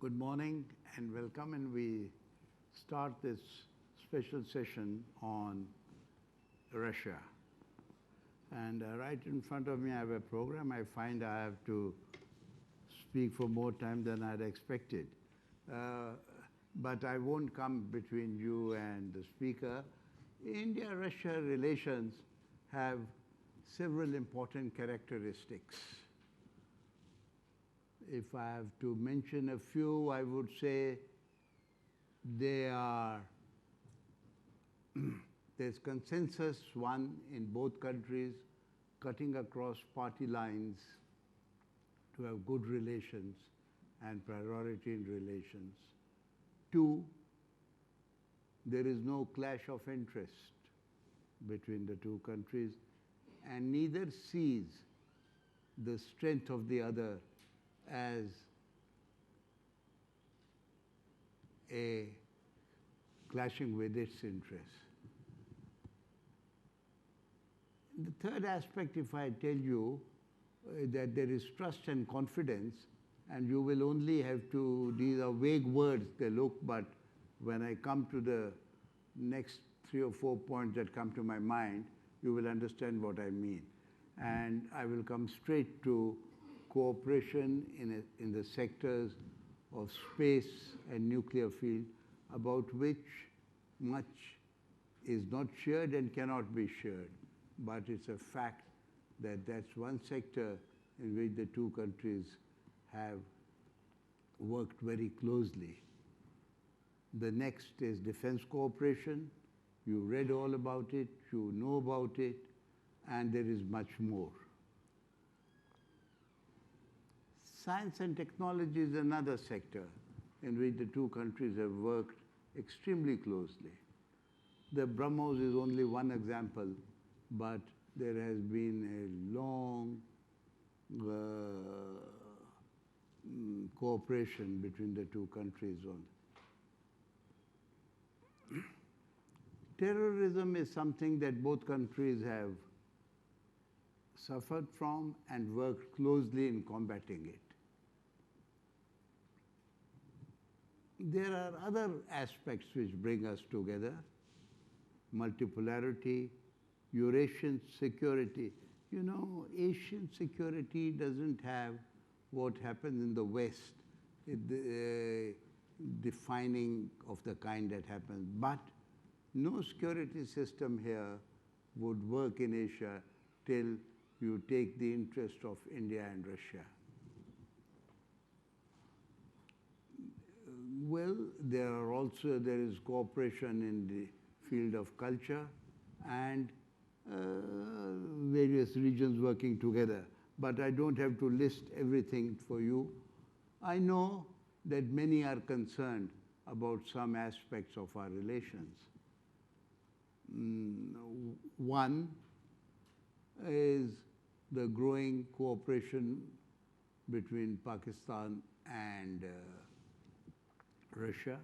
Good morning and welcome, and we start this special session on Russia. And right in front of me I have a program. I find I have to speak for more time than I'd expected. But I won't come between you and the speaker. India-Russia relations have several important characteristics. If I have to mention a few, I would say there's consensus, one, in both countries, cutting across party lines to have good relations and priority in relations. Two, there is no clash of interest between the two countries, and neither sees the strength of the other as a clashing with its interests. The third aspect, if I tell you that there is trust and confidence, and you will only have to, these are vague words, they look, but when I come to the next 3 or 4 points that come to my mind, you will understand what I mean. And I will come straight to cooperation in the sectors of space and nuclear field, about which much is not shared and cannot be shared. But it's a fact that that's one sector in which the two countries have worked very closely. The next is defense cooperation. You read all about it, you know about it, and there is much more. Science and technology is another sector in which the two countries have worked extremely closely. The BrahMos is only one example, but there has been a long cooperation between the two countries on. Terrorism is something that both countries have suffered from and worked closely in combating it. There are other aspects which bring us together: multipolarity, Eurasian security. You know, Asian security doesn't have what happens in the West, defining of the kind that happens. But no security system here would work in Asia till you take the interest of India and Russia. Well, there is cooperation in the field of culture and various regions working together. But I don't have to list everything for you. I know that many are concerned about some aspects of our relations. One is the growing cooperation between Pakistan and Russia.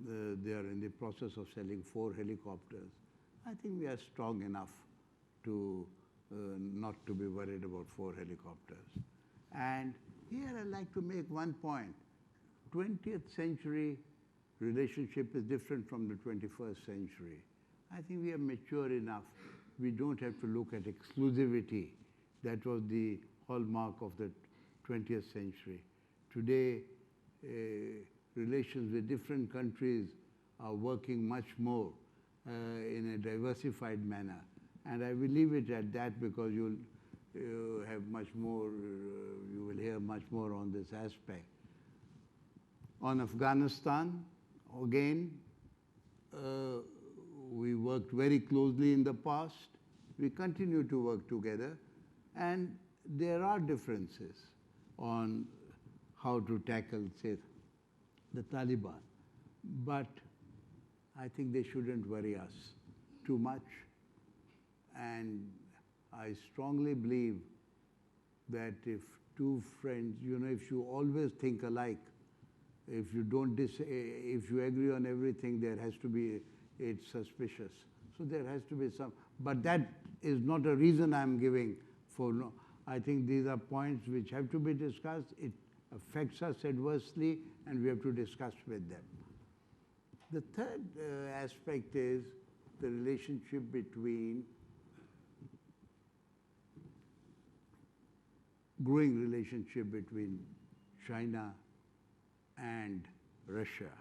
They are in the process of selling 4 helicopters. I think we are strong enough to not to be worried about 4 helicopters. And here I'd like to make one point. 20th century relationship is different from the 21st century. I think we are mature enough. We don't have to look at exclusivity. That was the hallmark of the 20th century. Today, relations with different countries are working much more in a diversified manner. And I will leave it at that because you'll have much more, you will hear much more on this aspect. On Afghanistan, again, we worked very closely in the past. We continue to work together, and there are differences on how to tackle, say, the Taliban. But I think they shouldn't worry us too much. And I strongly believe that if two friends, you know, if you always think alike, if you don't if you agree on everything, there has to be, it's suspicious. So there has to be some, but that is not a reason I'm giving for no. I think these are points which have to be discussed. affects us adversely, and we have to discuss with them. The third aspect is the relationship between growing relationship between China and Russia.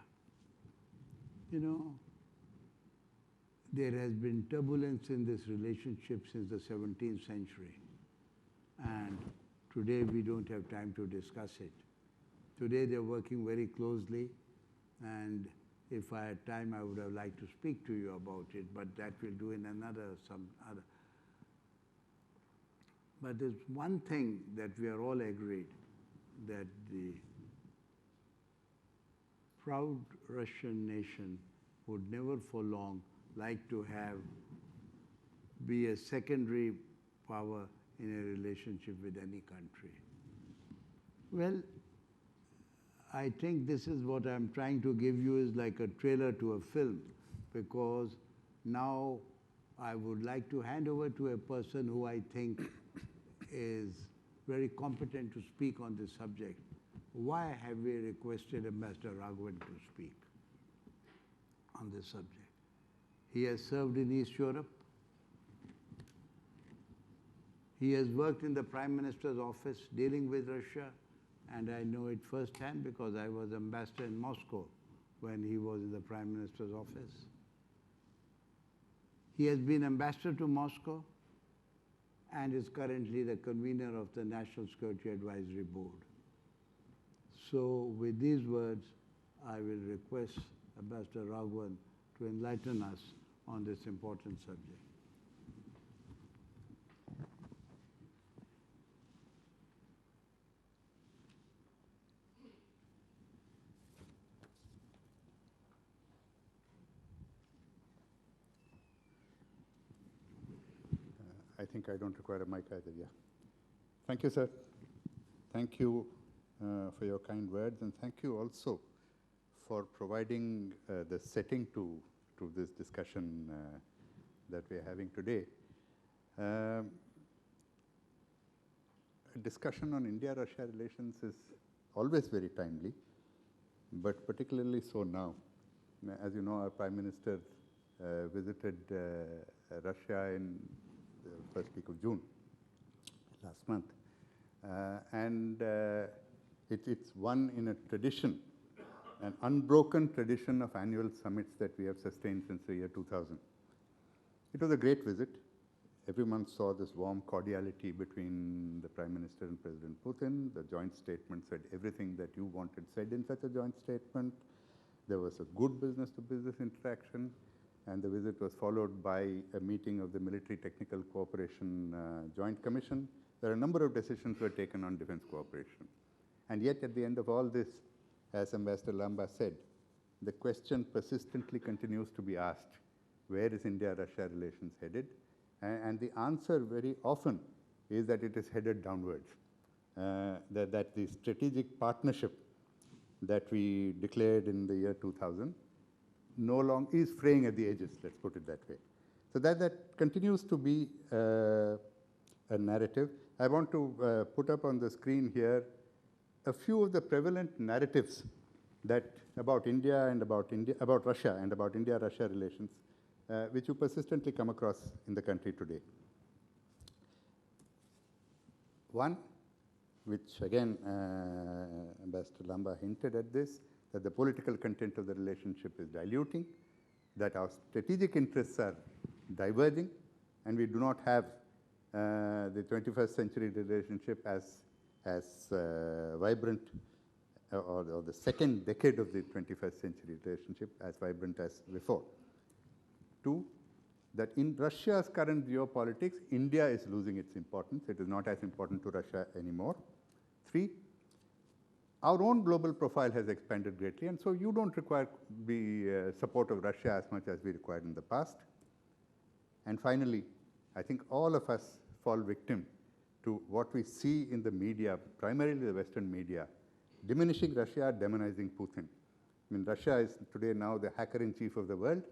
You know, there has been turbulence in this relationship since the 17th century. And today we don't have time to discuss it. Today they're working very closely, and if I had time I would have liked to speak to you about it, but that we'll do in some other. But there's one thing that we are all agreed, that the proud Russian nation would never for long like to be a secondary power in a relationship with any country. Well, I think this is what I'm trying to give you is like a trailer to a film, because now I would like to hand over to a person who I think is very competent to speak on this subject. Why have we requested Ambassador Raghavan to speak on this subject? He has served in East Europe. He has worked in the Prime Minister's office dealing with Russia, and I know it firsthand because I was ambassador in Moscow when he was in the Prime Minister's office. He has been ambassador to Moscow and is currently the convener of the National Security Advisory Board. So with these words, I will request Ambassador Raghavan to enlighten us on this important subject. I think I don't require a mic either, yeah. Thank you, sir. Thank you for your kind words, and thank you also for providing the setting to this discussion that we are having today. A discussion on India-Russia relations is always very timely, but particularly so now. As you know, our Prime Minister visited Russia in the first week of June last month. It's one in a tradition, an unbroken tradition of annual summits that we have sustained since the year 2000. It was a great visit. Everyone saw this warm cordiality between the Prime Minister and President Putin. The joint statement said everything that you wanted said in such a joint statement. There was a good business-to-business interaction, and the visit was followed by a meeting of the Military Technical Cooperation Joint Commission. There are a number of decisions were taken on defense cooperation. And yet, at the end of all this, as Ambassador Lambah said, the question persistently continues to be asked, where is India-Russia relations headed? And the answer very often is that it is headed downwards, that the strategic partnership that we declared in the year 2000 no longer is fraying at the edges, let's put it that way. So that continues to be a narrative. I want to put up on the screen here a few of the prevalent narratives that about India and about Russia and about India-Russia relations, which you persistently come across in the country today. One, which again Ambassador Lambah hinted at this, that the political content of the relationship is diluting, that our strategic interests are diverging, and we do not have the 21st century relationship as vibrant, or the second decade of the 21st century relationship as vibrant as before. Two, that in Russia's current geopolitics, India is losing its importance. It is not as important to Russia anymore. Three, our own global profile has expanded greatly, and so you don't require the support of Russia as much as we required in the past. And finally, I think all of us fall victim to what we see in the media, primarily the Western media, diminishing Russia, demonizing Putin. I mean, Russia is today now the hacker-in-chief of the world.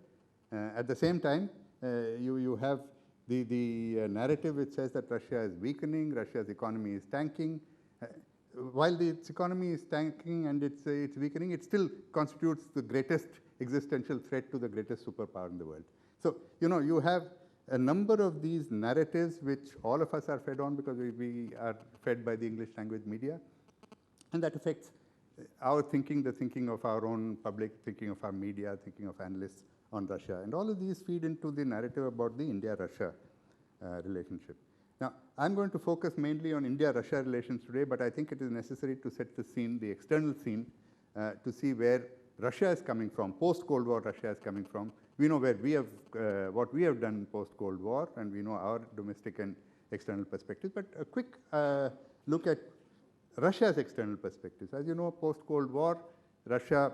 At the same time, you have the narrative which says that Russia is weakening, Russia's economy is tanking. while its economy is tanking and it's weakening, it still constitutes the greatest existential threat to the greatest superpower in the world. So, you have a number of these narratives which all of us are fed on because we are fed by the English language media, and that affects our thinking, the thinking of our own public, thinking of our media, thinking of analysts on Russia. And all of these feed into the narrative about the India-Russia relationship. Now, I'm going to focus mainly on India-Russia relations today, but I think it is necessary to set the scene, the external scene, to see where Russia is coming from, post-Cold War Russia is coming from. We know where we have, what we have done post-Cold War, and we know our domestic and external perspectives. But a quick look at Russia's external perspectives. As you know, post-Cold War, Russia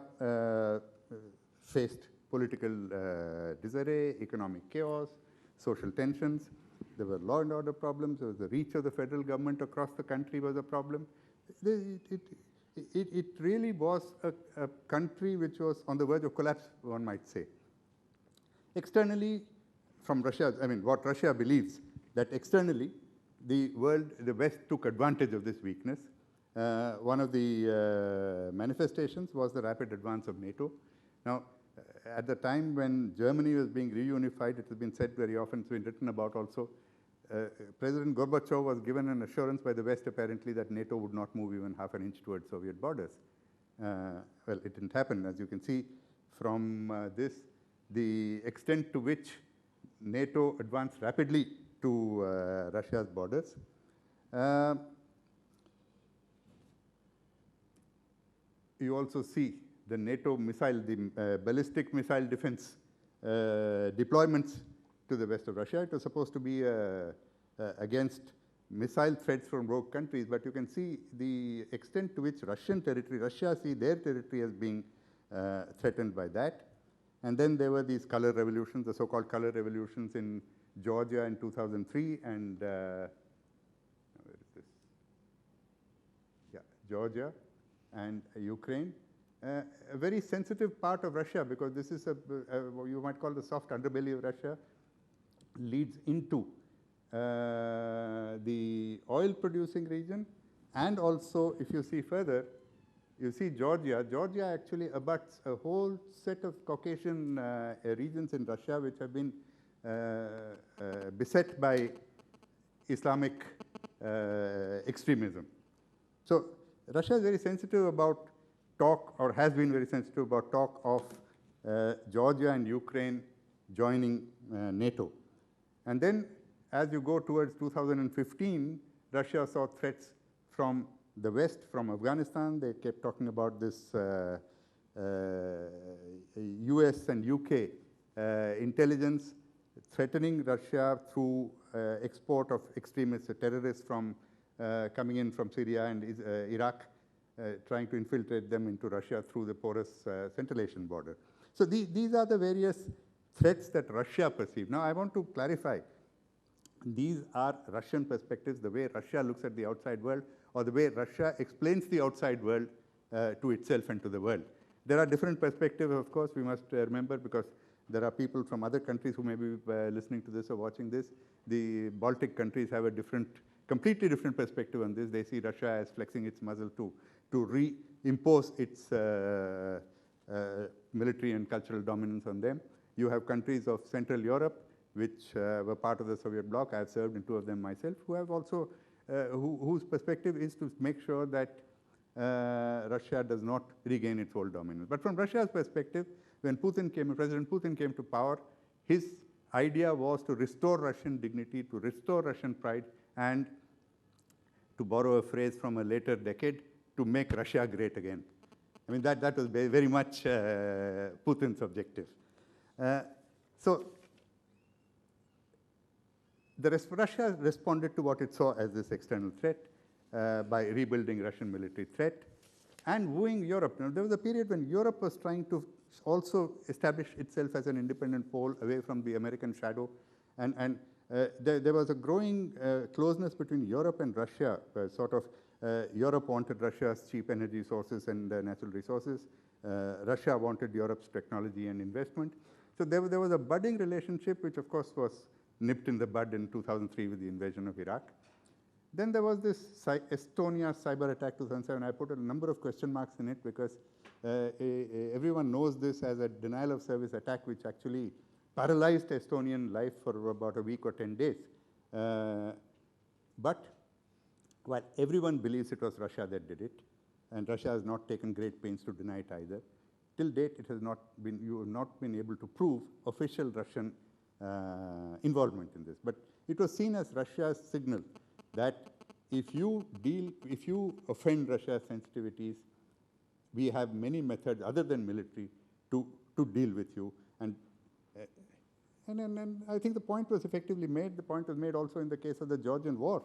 faced political disarray, economic chaos, social tensions. There were law and order problems. There was the reach of the federal government across the country was a problem. It really was a country which was on the verge of collapse, one might say. Externally, from Russia, I mean, what Russia believes, that externally, the West took advantage of this weakness. One of the manifestations was the rapid advance of NATO. Now, at the time when Germany was being reunified, it has been said very often, it's been written about also, President Gorbachev was given an assurance by the West, apparently, that NATO would not move even half an inch towards Soviet borders. Well, it didn't happen. As you can see from this, the extent to which NATO advanced rapidly to Russia's borders. You also see the NATO missile, the ballistic missile defense deployments to the west of Russia. It was supposed to be against missile threats from rogue countries, but you can see the extent to which Russia see their territory as being threatened by that. And then there were these color revolutions, the so-called color revolutions in Georgia in 2003 and where is this? Yeah, Georgia and Ukraine. A very sensitive part of Russia, because this is what you might call the soft underbelly of Russia, leads into the oil-producing region, and also, if you see further, you see Georgia. Georgia actually abuts a whole set of Caucasian regions in Russia which have been beset by Islamic extremism. So Russia is very sensitive about talk, or has been very sensitive about talk of Georgia and Ukraine joining NATO. And then as you go towards 2015, Russia saw threats from the West, from Afghanistan. They kept talking about this US and UK intelligence threatening Russia through export of extremists, terrorists from coming in from Syria and Iraq, trying to infiltrate them into Russia through the porous Central Asian border. So these are the various threats that Russia perceived. Now I want to clarify, these are Russian perspectives, the way Russia looks at the outside world, or the way Russia explains the outside world to itself and to the world. There are different perspectives, of course, we must remember, because there are people from other countries who may be listening to this or watching this. The Baltic countries have a completely different perspective on this. They see Russia as flexing its muscle to reimpose its military and cultural dominance on them. You have countries of Central Europe, which were part of the Soviet bloc. I have served in two of them myself, who have also, whose perspective is to make sure that Russia does not regain its old dominance. But from Russia's perspective, when President Putin came to power, his idea was to restore Russian dignity, to restore Russian pride, and, to borrow a phrase from a later decade, to make Russia great again. I mean, that was very much Putin's objective. So Russia responded to what it saw as this external threat by rebuilding Russian military threat and wooing Europe. Now, there was a period when Europe was trying to also establish itself as an independent pole away from the American shadow, and there was a growing closeness between Europe and Russia, Europe wanted Russia's cheap energy sources and natural resources. Russia wanted Europe's technology and investment. So there was a budding relationship, which of course was nipped in the bud in 2003 with the invasion of Iraq. Then there was this Estonia cyber attack 2007. I put a number of question marks in it because everyone knows this as a denial of service attack, which actually paralyzed Estonian life for about a week or 10 days. But while everyone believes it was Russia that did it, and Russia has not taken great pains to deny it either, till date it has not been, you have not been able to prove official Russian involvement in this. But it was seen as Russia's signal that if you offend Russia's sensitivities, we have many methods other than military to deal with you. And I think the point was effectively made. The point was made also in the case of the Georgian war,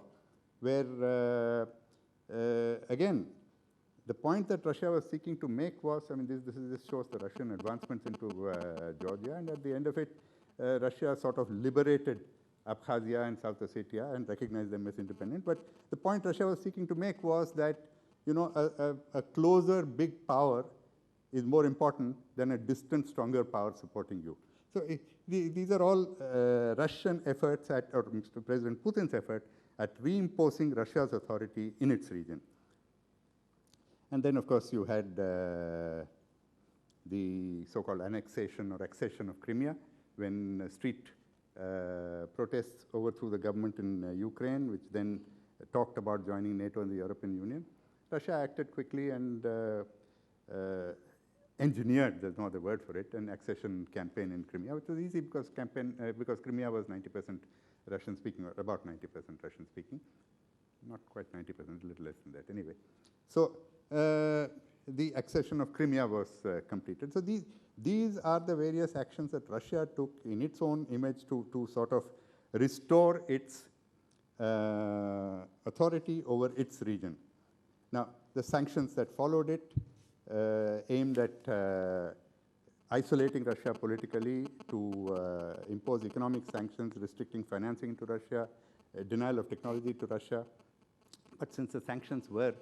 where, again, the point that Russia was seeking to make was, I mean, this shows the Russian advancements into Georgia, and at the end of it, Russia sort of liberated Abkhazia and South Ossetia and recognized them as independent. But the point Russia was seeking to make was that, you know, a closer big power is more important than a distant, stronger power supporting you. So these are all Russian efforts at, or Mr. President Putin's effort at reimposing Russia's authority in its region. And then, of course, you had the so-called annexation or accession of Crimea, when street protests overthrew the government in Ukraine, which then talked about joining NATO and the European Union. Russia acted quickly and engineered, there's no other word for it, an accession campaign in Crimea, which was easy because Crimea was 90% Russian-speaking, or about 90% Russian-speaking. Not quite 90%, a little less than that, anyway. So the accession of Crimea was completed. So these are the various actions that Russia took in its own image to sort of restore its authority over its region. Now, the sanctions that followed it aimed at isolating Russia politically, to impose economic sanctions, restricting financing to Russia, denial of technology to Russia. But since the sanctions were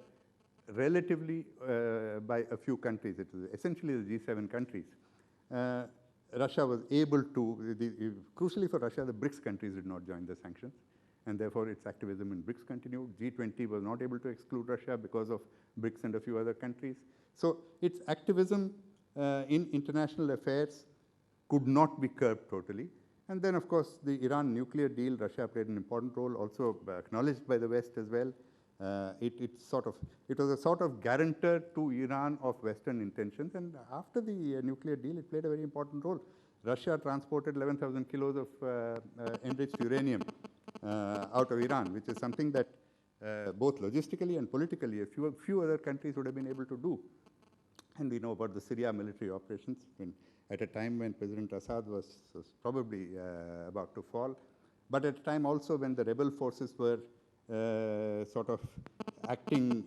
relatively by a few countries, it was essentially the G7 countries, Russia was able to, crucially for Russia, the BRICS countries did not join the sanctions, and therefore its activism in BRICS continued. G20 was not able to exclude Russia because of BRICS and a few other countries. So its activism in international affairs could not be curbed totally. And then, of course, the Iran nuclear deal, Russia played an important role, also acknowledged by the West as well. It was a sort of guarantor to Iran of Western intentions, and after the nuclear deal, it played a very important role. Russia transported 11,000 kilos of enriched uranium out of Iran, which is something that both logistically and politically a few other countries would have been able to do. And we know about the Syria military operations at a time when President Assad was probably about to fall, but at a time also when the rebel forces were sort of acting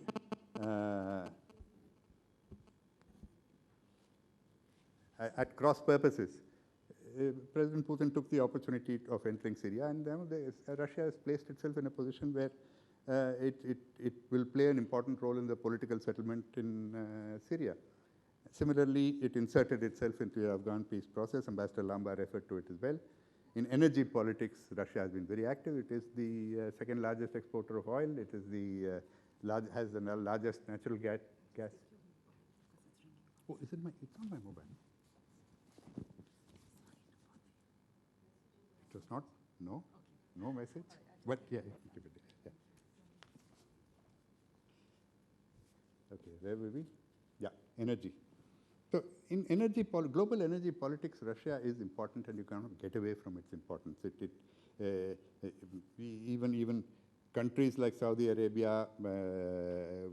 at cross purposes. President Putin took the opportunity of entering Syria, and Russia has placed itself in a position where it will play an important role in the political settlement in Syria. Similarly, it inserted itself into the Afghan peace process. Ambassador Lambah referred to it as well. In energy politics, Russia has been very active. It is the second largest exporter of oil. It is has the largest natural gas. Oh, is it my? It's on my mobile. It was not. No, no message. But yeah, keep it there. Yeah. Okay, where were we? Yeah, energy. So in global energy politics, Russia is important, and you cannot get away from its importance. Even countries like Saudi Arabia,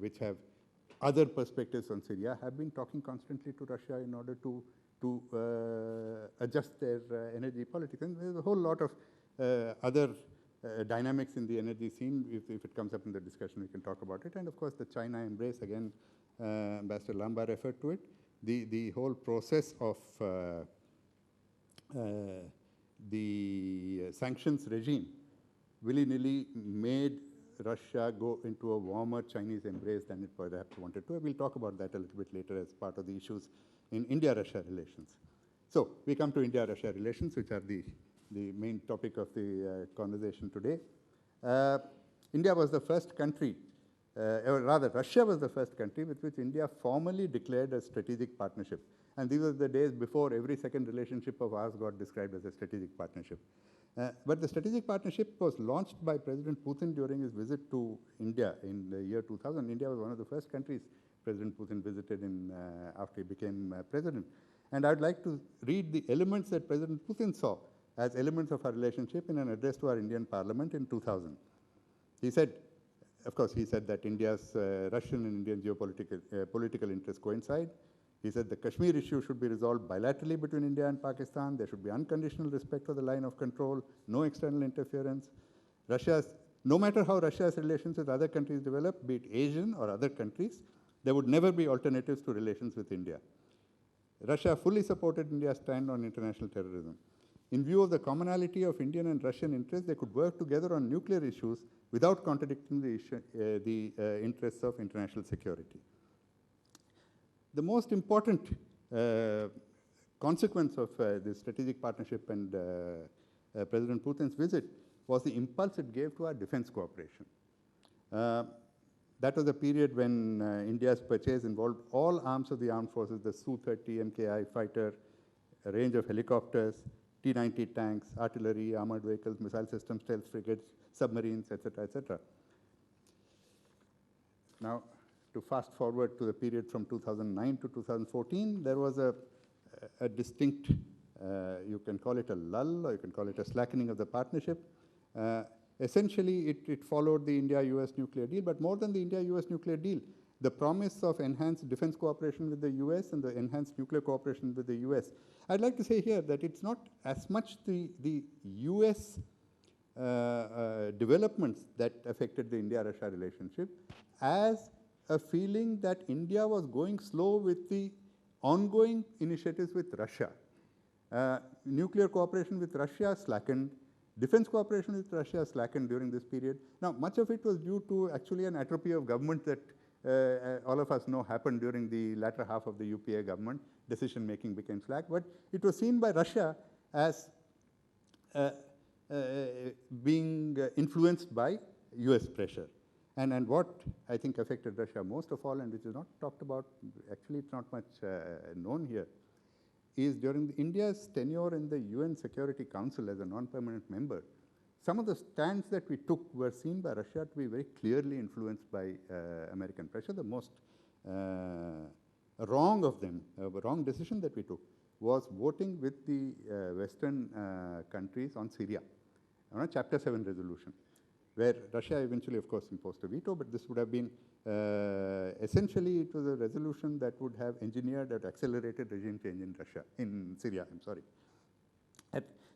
which have other perspectives on Syria, have been talking constantly to Russia in order to adjust their energy politics. And there's a whole lot of other dynamics in the energy scene. If it comes up in the discussion, we can talk about it. And of course, the China embrace, again, Ambassador Lambah referred to it. The whole process of the sanctions regime willy-nilly made Russia go into a warmer Chinese embrace than it perhaps wanted to. We'll talk about that a little bit later as part of the issues in India-Russia relations. So we come to India-Russia relations, which are the main topic of the conversation today. India was the first country, or rather Russia was the first country with which India formally declared a strategic partnership. And these were the days before every second relationship of ours got described as a strategic partnership. But the strategic partnership was launched by President Putin during his visit to India in the year 2000. India was one of the first countries President Putin visited after he became president. And I'd like to read the elements that President Putin saw as elements of our relationship in an address to our Indian Parliament in 2000. He said, of course, he said that India's Russian and Indian geopolitical political interests coincide. He said the Kashmir issue should be resolved bilaterally between India and Pakistan. There should be unconditional respect for the line of control, no external interference. No matter how Russia's relations with other countries develop, be it Asian or other countries, there would never be alternatives to relations with India. Russia fully supported India's stand on international terrorism. In view of the commonality of Indian and Russian interests, they could work together on nuclear issues without contradicting the interests of international security. The most important consequence of this strategic partnership and President Putin's visit was the impulse it gave to our defense cooperation. That was a period when India's purchase involved all arms of the armed forces, the Su-30 MKI fighter, a range of helicopters, T-90 tanks, artillery, armored vehicles, missile systems, stealth frigates, submarines, etc., etc. Now, to fast forward to the period from 2009 to 2014, there was a distinct, you can call it a lull, or you can call it a slackening of the partnership. Essentially, it followed the India-US nuclear deal, but more than the India-US nuclear deal, the promise of enhanced defense cooperation with the US and the enhanced nuclear cooperation with the US. I'd like to say here that it's not as much the US developments that affected the India-Russia relationship as a feeling that India was going slow with the ongoing initiatives with Russia. Nuclear cooperation with Russia slackened. Defense cooperation with Russia slackened during this period. Now, much of it was due to actually an atrophy of government that all of us know happened during the latter half of the UPA government. Decision-making became slack, but it was seen by Russia as being influenced by US pressure. And what I think affected Russia most of all, and which is not talked about, actually it's not much known here, is during India's tenure in the UN Security Council as a non-permanent member, some of the stands that we took were seen by Russia to be very clearly influenced by American pressure. The most wrong of them, the wrong decision that we took, was voting with the Western countries on Syria, on a Chapter 7 resolution, where Russia eventually, of course, imposed a veto, but this would have been, essentially, it was a resolution that would have engineered or accelerated regime change in Syria, I'm sorry.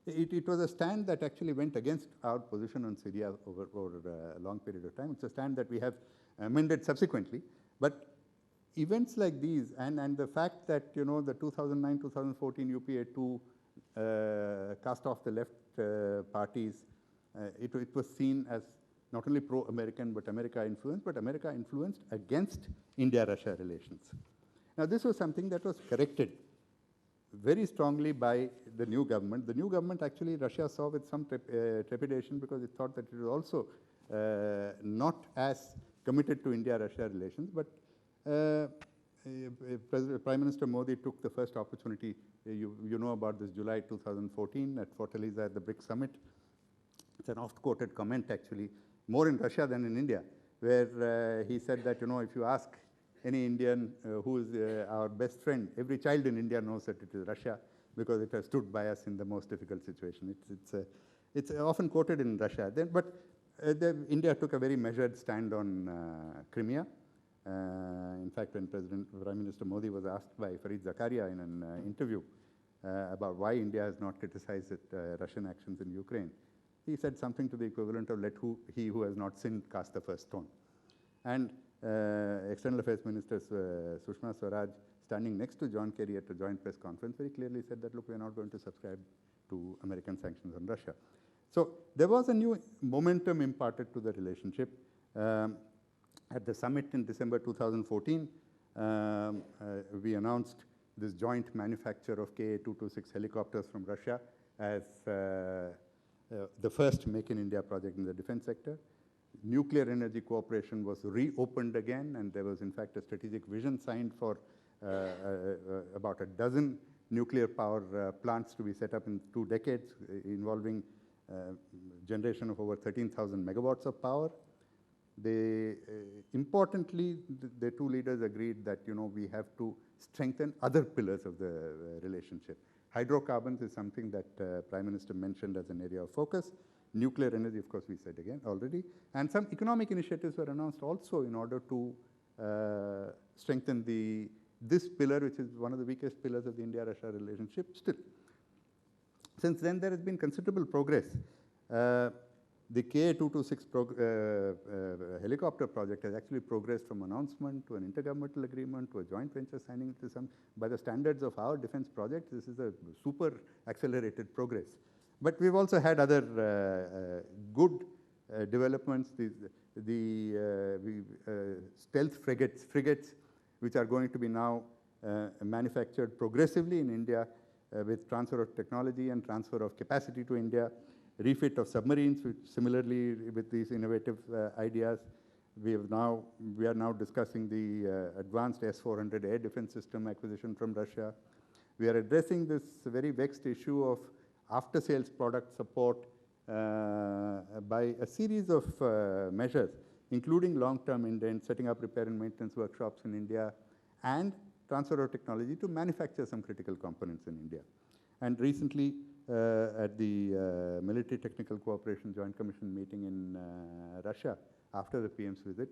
It was a stand that actually went against our position on Syria over a long period of time. It's a stand that we have amended subsequently, but events like these, and the fact that, you know, the 2009-2014 UPA-2 cast off the left parties, it was seen as not only pro-American, but America influenced against India-Russia relations. Now, this was something that was corrected very strongly by the new government. The new government, actually, Russia saw with some trepidation because it thought that it was also not as committed to India-Russia relations, but Prime Minister Modi took the first opportunity. You know about this July 2014 at Fortaleza at the BRICS summit. It's an oft-quoted comment, actually, more in Russia than in India, where he said that, you know, if you ask any Indian who is our best friend, every child in India knows that it is Russia because it has stood by us in the most difficult situation. It's often quoted in Russia. But India took a very measured stand on Crimea. In fact, when Prime Minister Modi was asked by Fareed Zakaria in an interview about why India has not criticized Russian actions in Ukraine, he said something to the equivalent of, let he who has not sinned cast the first stone. And External Affairs Minister Sushma Swaraj, standing next to John Kerry at a joint press conference, very clearly said that, look, we are not going to subscribe to American sanctions on Russia. So there was a new momentum imparted to the relationship. At the summit in December 2014, we announced this joint manufacture of Ka-226 helicopters from Russia as the first Make in India project in the defense sector. nuclear energy cooperation was reopened again, and there was in fact a strategic vision signed for about a dozen nuclear power plants to be set up in 2 decades, involving generation of over 13,000 megawatts of power. They, importantly, the two leaders agreed that, we have to strengthen other pillars of the relationship. Hydrocarbons is something that Prime Minister mentioned as an area of focus. Nuclear energy, of course, we said again already. And some economic initiatives were announced also in order to strengthen this pillar, which is one of the weakest pillars of the India-Russia relationship still. Since then, there has been considerable progress. The Ka-226 helicopter project has actually progressed from announcement to an intergovernmental agreement to a joint venture signing to some. By the standards of our defense project, this is a super accelerated progress. But we've also had other good developments. The stealth frigates, which are going to be now manufactured progressively in India with transfer of technology and transfer of capacity to India. Refit of submarines, which similarly with these innovative ideas. We are now discussing the advanced S-400 air defense system acquisition from Russia. We are addressing this very vexed issue of after-sales product support by a series of measures, including long-term indent, setting up repair and maintenance workshops in India, and transfer of technology to manufacture some critical components in India. And recently, at the Military Technical Cooperation Joint Commission meeting in Russia, after the PM's visit,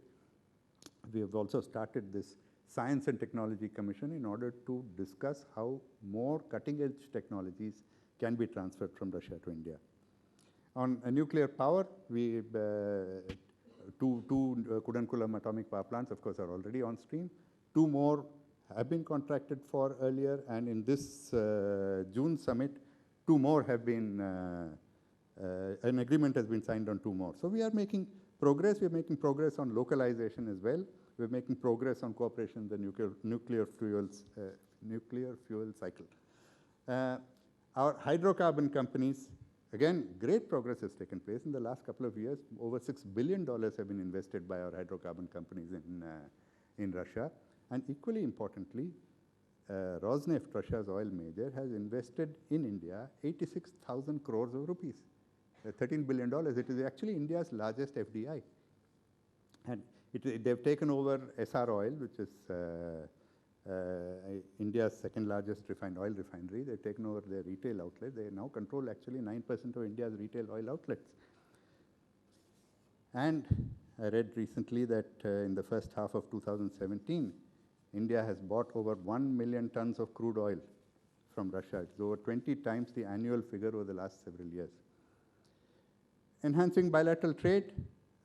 we have also started this Science and Technology Commission in order to discuss how more cutting-edge technologies can be transferred from Russia to India. On nuclear power, two Kudankulam atomic power plants, of course, are already on stream. 2 more have been contracted for earlier, and in this June summit, 2 more have been, an agreement has been signed on 2 more. So we are making progress. We are making progress on localization as well. We are making progress on cooperation in the nuclear fuel cycle. Our hydrocarbon companies, again, great progress has taken place in the last couple of years. Over $6 billion have been invested by our hydrocarbon companies in Russia. And equally importantly, Rosneft, Russia's oil major, has invested in India 86,000 crores of rupees, $13 billion. It is actually India's largest FDI. And they've taken over SR Oil, which is India's second largest refined oil refinery. They've taken over their retail outlet. They now control actually 9% of India's retail oil outlets. And I read recently that in the first half of 2017, India has bought over 1 million tons of crude oil from Russia. It's over 20 times the annual figure over the last several years. Enhancing bilateral trade,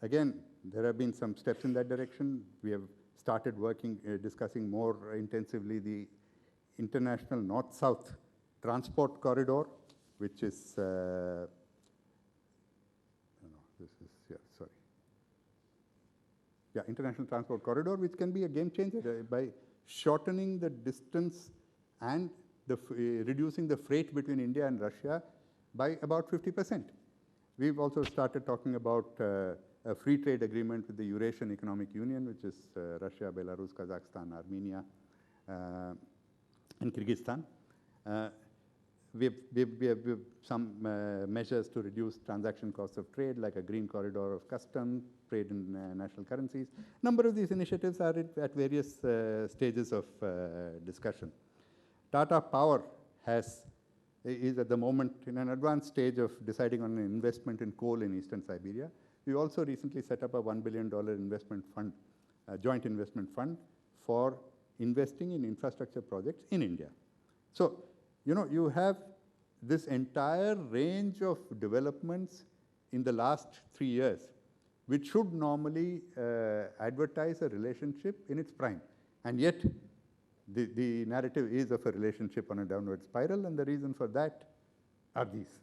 again, there have been some steps in that direction. We have started working, discussing more intensively the international north-south transport corridor, which is, international transport corridor, which can be a game changer by shortening the distance and reducing the freight between India and Russia by about 50%. We've also started talking about a free trade agreement with the Eurasian Economic Union, which is Russia, Belarus, Kazakhstan, Armenia, and Kyrgyzstan. We have some measures to reduce transaction costs of trade, like a green corridor of customs, trade in national currencies. A number of these initiatives are at various stages of discussion. Tata Power is at the moment in an advanced stage of deciding on an investment in coal in eastern Siberia. We also recently set up a $1 billion investment fund, a joint investment fund for investing in infrastructure projects in India. So, you have this entire range of developments in the last 3 years, which should normally advertise a relationship in its prime. And yet, the narrative is of a relationship on a downward spiral, and the reason for that are these,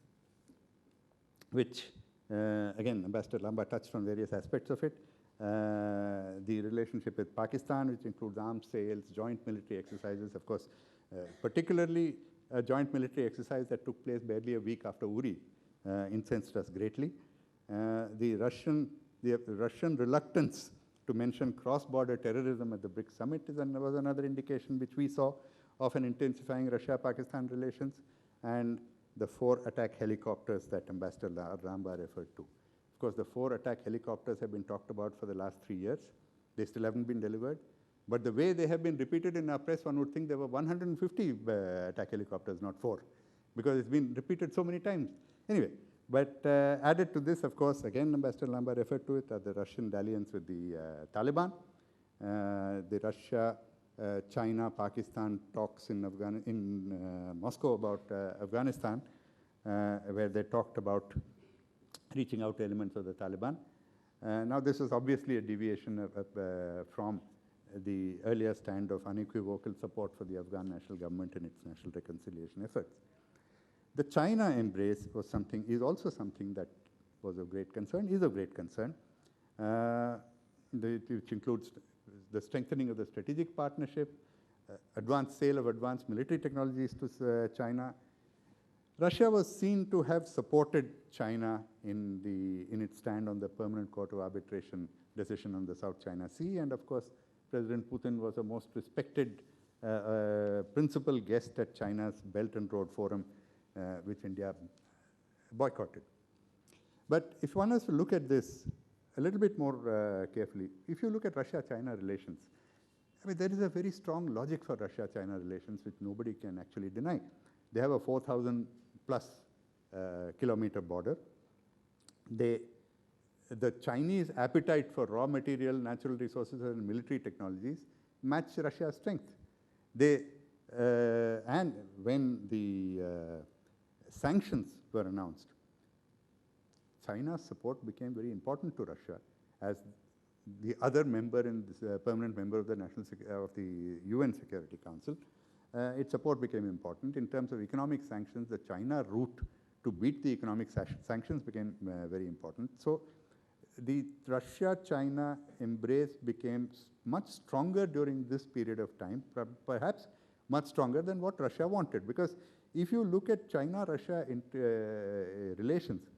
which, again, Ambassador Lambah touched on various aspects of it. The relationship with Pakistan, which includes arms sales, joint military exercises, of course, particularly a joint military exercise that took place barely a week after Uri incensed us greatly. The Russian The Russian reluctance to mention cross-border terrorism at the BRICS summit was another indication which we saw of an intensifying Russia-Pakistan relations, and the 4 attack helicopters that Ambassador Raghavan referred to. Of course, the 4 attack helicopters have been talked about for the last 3 years. They still haven't been delivered. But the way they have been repeated in our press, one would think there were 150 attack helicopters, not 4, because it's been repeated so many times. Anyway, but added to this, of course, again, Ambassador Lambah referred to it, are the Russian dalliance with the Taliban, the Russia-China, Pakistan talks in Moscow about Afghanistan, where they talked about reaching out to elements of the Taliban. Now, this was obviously a deviation from the earlier stand of unequivocal support for the Afghan national government and its national reconciliation efforts. The China embrace was is also something that was of great concern, is of great concern, which includes the strengthening of the strategic partnership, advanced sale of advanced military technologies to China. Russia was seen to have supported China in its stand on the Permanent Court of Arbitration decision on the South China Sea, and of course, President Putin was a most respected principal guest at China's Belt and Road Forum, which India boycotted. But if one has to look at this a little bit more carefully, if you look at Russia-China relations, I mean, there is a very strong logic for Russia-China relations which nobody can actually deny. They have a 4,000 plus kilometer border. The Chinese appetite for raw material, natural resources, and military technologies match Russia's strength. And when the sanctions were announced, China's support became very important to Russia as the other member in this permanent member of the UN Security Council. Its support became important. In terms of economic sanctions, the China route to beat the economic sanctions became very important. So the Russia-China embrace became much stronger during this period of time, perhaps much stronger than what Russia wanted. Because if you look at China-Russia relations,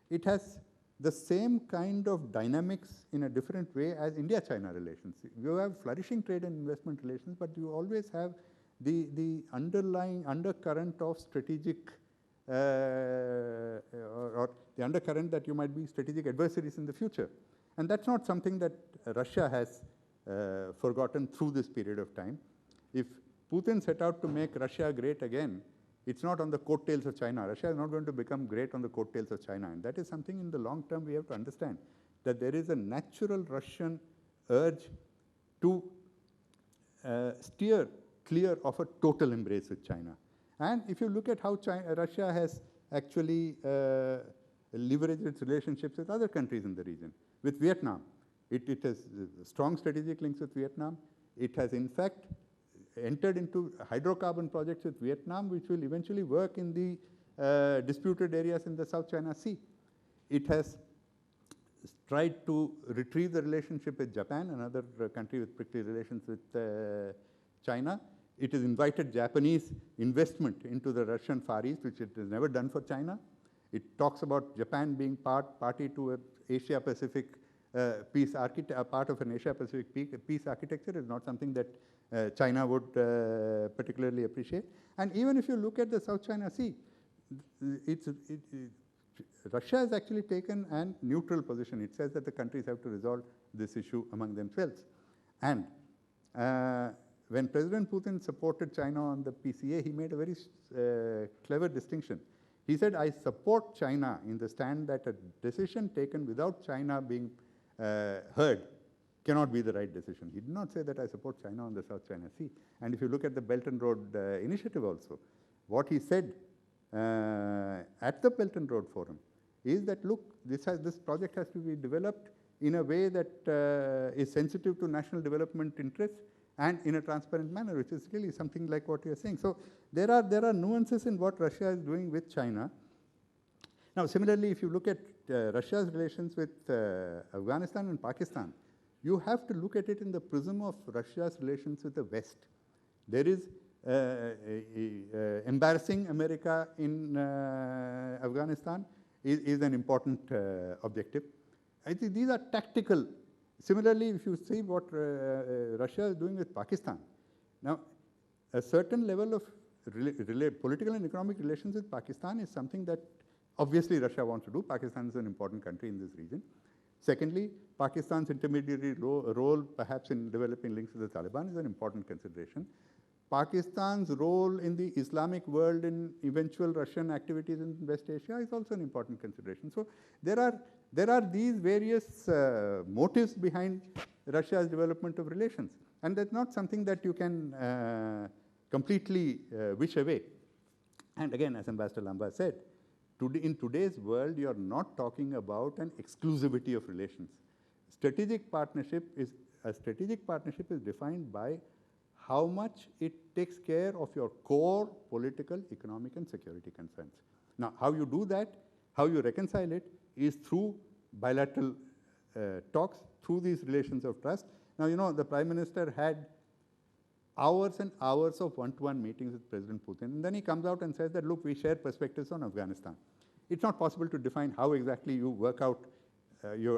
it has the same kind of dynamics in a different way as India-China relations. You have flourishing trade and investment relations, but you always have the underlying undercurrent of strategic or the undercurrent that you might be strategic adversaries in the future. And that's not something that Russia has forgotten through this period of time. If Putin set out to make Russia great again, it's not on the coattails of China. Russia is not going to become great on the coattails of China. And that is something in the long term we have to understand, that there is a natural Russian urge to steer clear of a total embrace with China. And if you look at how Russia has actually leveraged its relationships with other countries in the region, with Vietnam, it has strong strategic links with Vietnam. It has in fact entered into hydrocarbon projects with Vietnam, which will eventually work in the disputed areas in the South China Sea. It has tried to retrieve the relationship with Japan, another country with prickly relations with China. It has invited Japanese investment into the Russian Far East, which it has never done for China. It talks about Japan being party to an Asia-Pacific part of an Asia-Pacific peace architecture is not something that China would particularly appreciate. And even if you look at the South China Sea, Russia has actually taken a neutral position. It says that the countries have to resolve this issue among themselves. And when President Putin supported China on the PCA, he made a very clever distinction. He said, I support China in the stand that a decision taken without China being heard cannot be the right decision. He did not say that I support China on the South China Sea. And if you look at the Belt and Road Initiative also, what he said at the Belt and Road Forum is that, look, this project has to be developed in a way that is sensitive to national development interests and in a transparent manner, which is really something like what you are saying. So there are nuances in what Russia is doing with China. Now, similarly, if you look at Russia's relations with Afghanistan and Pakistan, you have to look at it in the prism of Russia's relations with the West. There is embarrassing America in Afghanistan is an important objective. I think these are tactical. Similarly, if you see what Russia is doing with Pakistan, now a certain level of political and economic relations with Pakistan is something that obviously Russia wants to do. Pakistan is an important country in this region. Secondly, Pakistan's intermediary role perhaps in developing links with the Taliban is an important consideration. Pakistan's role in the Islamic world in eventual Russian activities in West Asia is also an important consideration. So there are these various motives behind Russia's development of relations, and that's not something that you can completely wish away. And again, as Ambassador Lambah said, in today's world, you are not talking about an exclusivity of relations. A strategic partnership is defined by how much it takes care of your core political, economic, and security concerns. Now, how you do that, how you reconcile it, is through bilateral talks, through these relations of trust. Now, you know, the Prime Minister had hours and hours of one-to-one meetings with President Putin, and then he comes out and says that, look, we share perspectives on Afghanistan. It's not possible to define how exactly you work out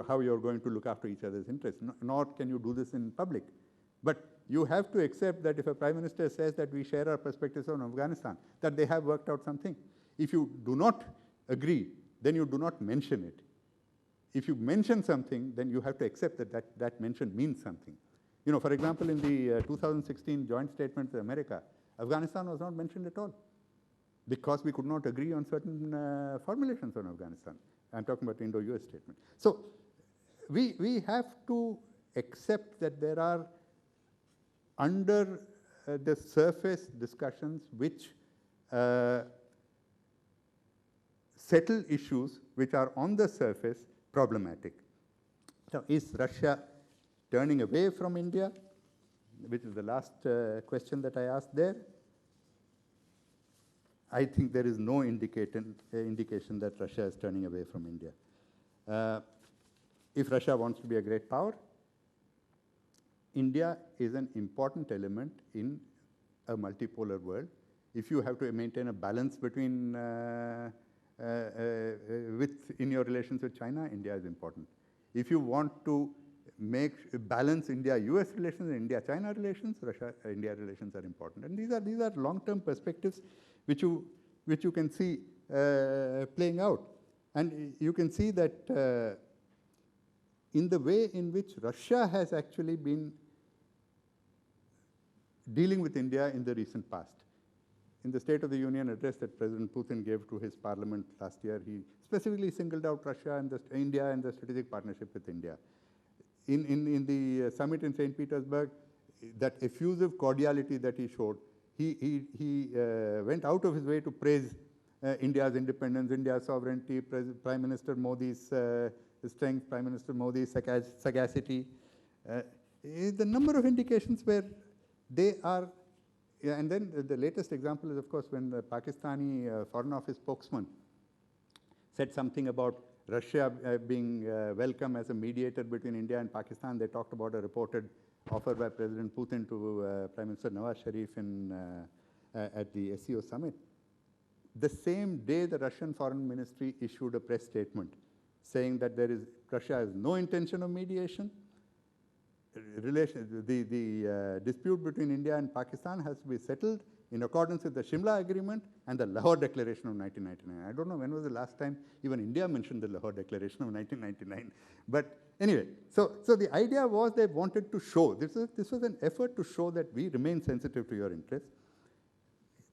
how you're going to look after each other's interests, nor can you do this in public. But you have to accept that if a Prime Minister says that we share our perspectives on Afghanistan, that they have worked out something. If you do not agree, then you do not mention it. If you mention something, then you have to accept that mention means something. You know, for example, in the 2016 joint statement with America, Afghanistan was not mentioned at all because we could not agree on certain formulations on Afghanistan. I'm talking about the Indo-US statement. So we have to accept that there are under the surface discussions which settle issues which are on the surface problematic. So is Russia turning away from India, which is the last question that I asked there? I think there is no indication that Russia is turning away from India. If Russia wants to be a great power, India is an important element in a multipolar world. If you have to maintain a balance between in your relations with China, India is important. If you want to balance India-US relations and India-China relations, Russia-India relations are important. And these are long-term perspectives which you can see playing out. And you can see that in the way in which Russia has actually been dealing with India in the recent past. In the State of the Union address that President Putin gave to his parliament last year, he specifically singled out Russia and India and the strategic partnership with India. In the summit in St. Petersburg, that effusive cordiality that he showed, he went out of his way to praise India's independence, India's sovereignty, Prime Minister Modi's strength, Prime Minister Modi's sagacity. The number of indications where they are, and then the latest example is, of course, when the Pakistani Foreign Office spokesman said something about Russia being welcome as a mediator between India and Pakistan. They talked about a reported offer by President Putin to Prime Minister Nawaz Sharif at the SEO summit. The same day, the Russian Foreign Ministry issued a press statement saying that Russia has no intention of mediation. The dispute between India and Pakistan has to be settled in accordance with the Shimla Agreement and the Lahore Declaration of 1999. I don't know when was the last time even India mentioned the Lahore Declaration of 1999. But anyway, so the idea was they wanted to show, this was an effort to show that we remain sensitive to your interests.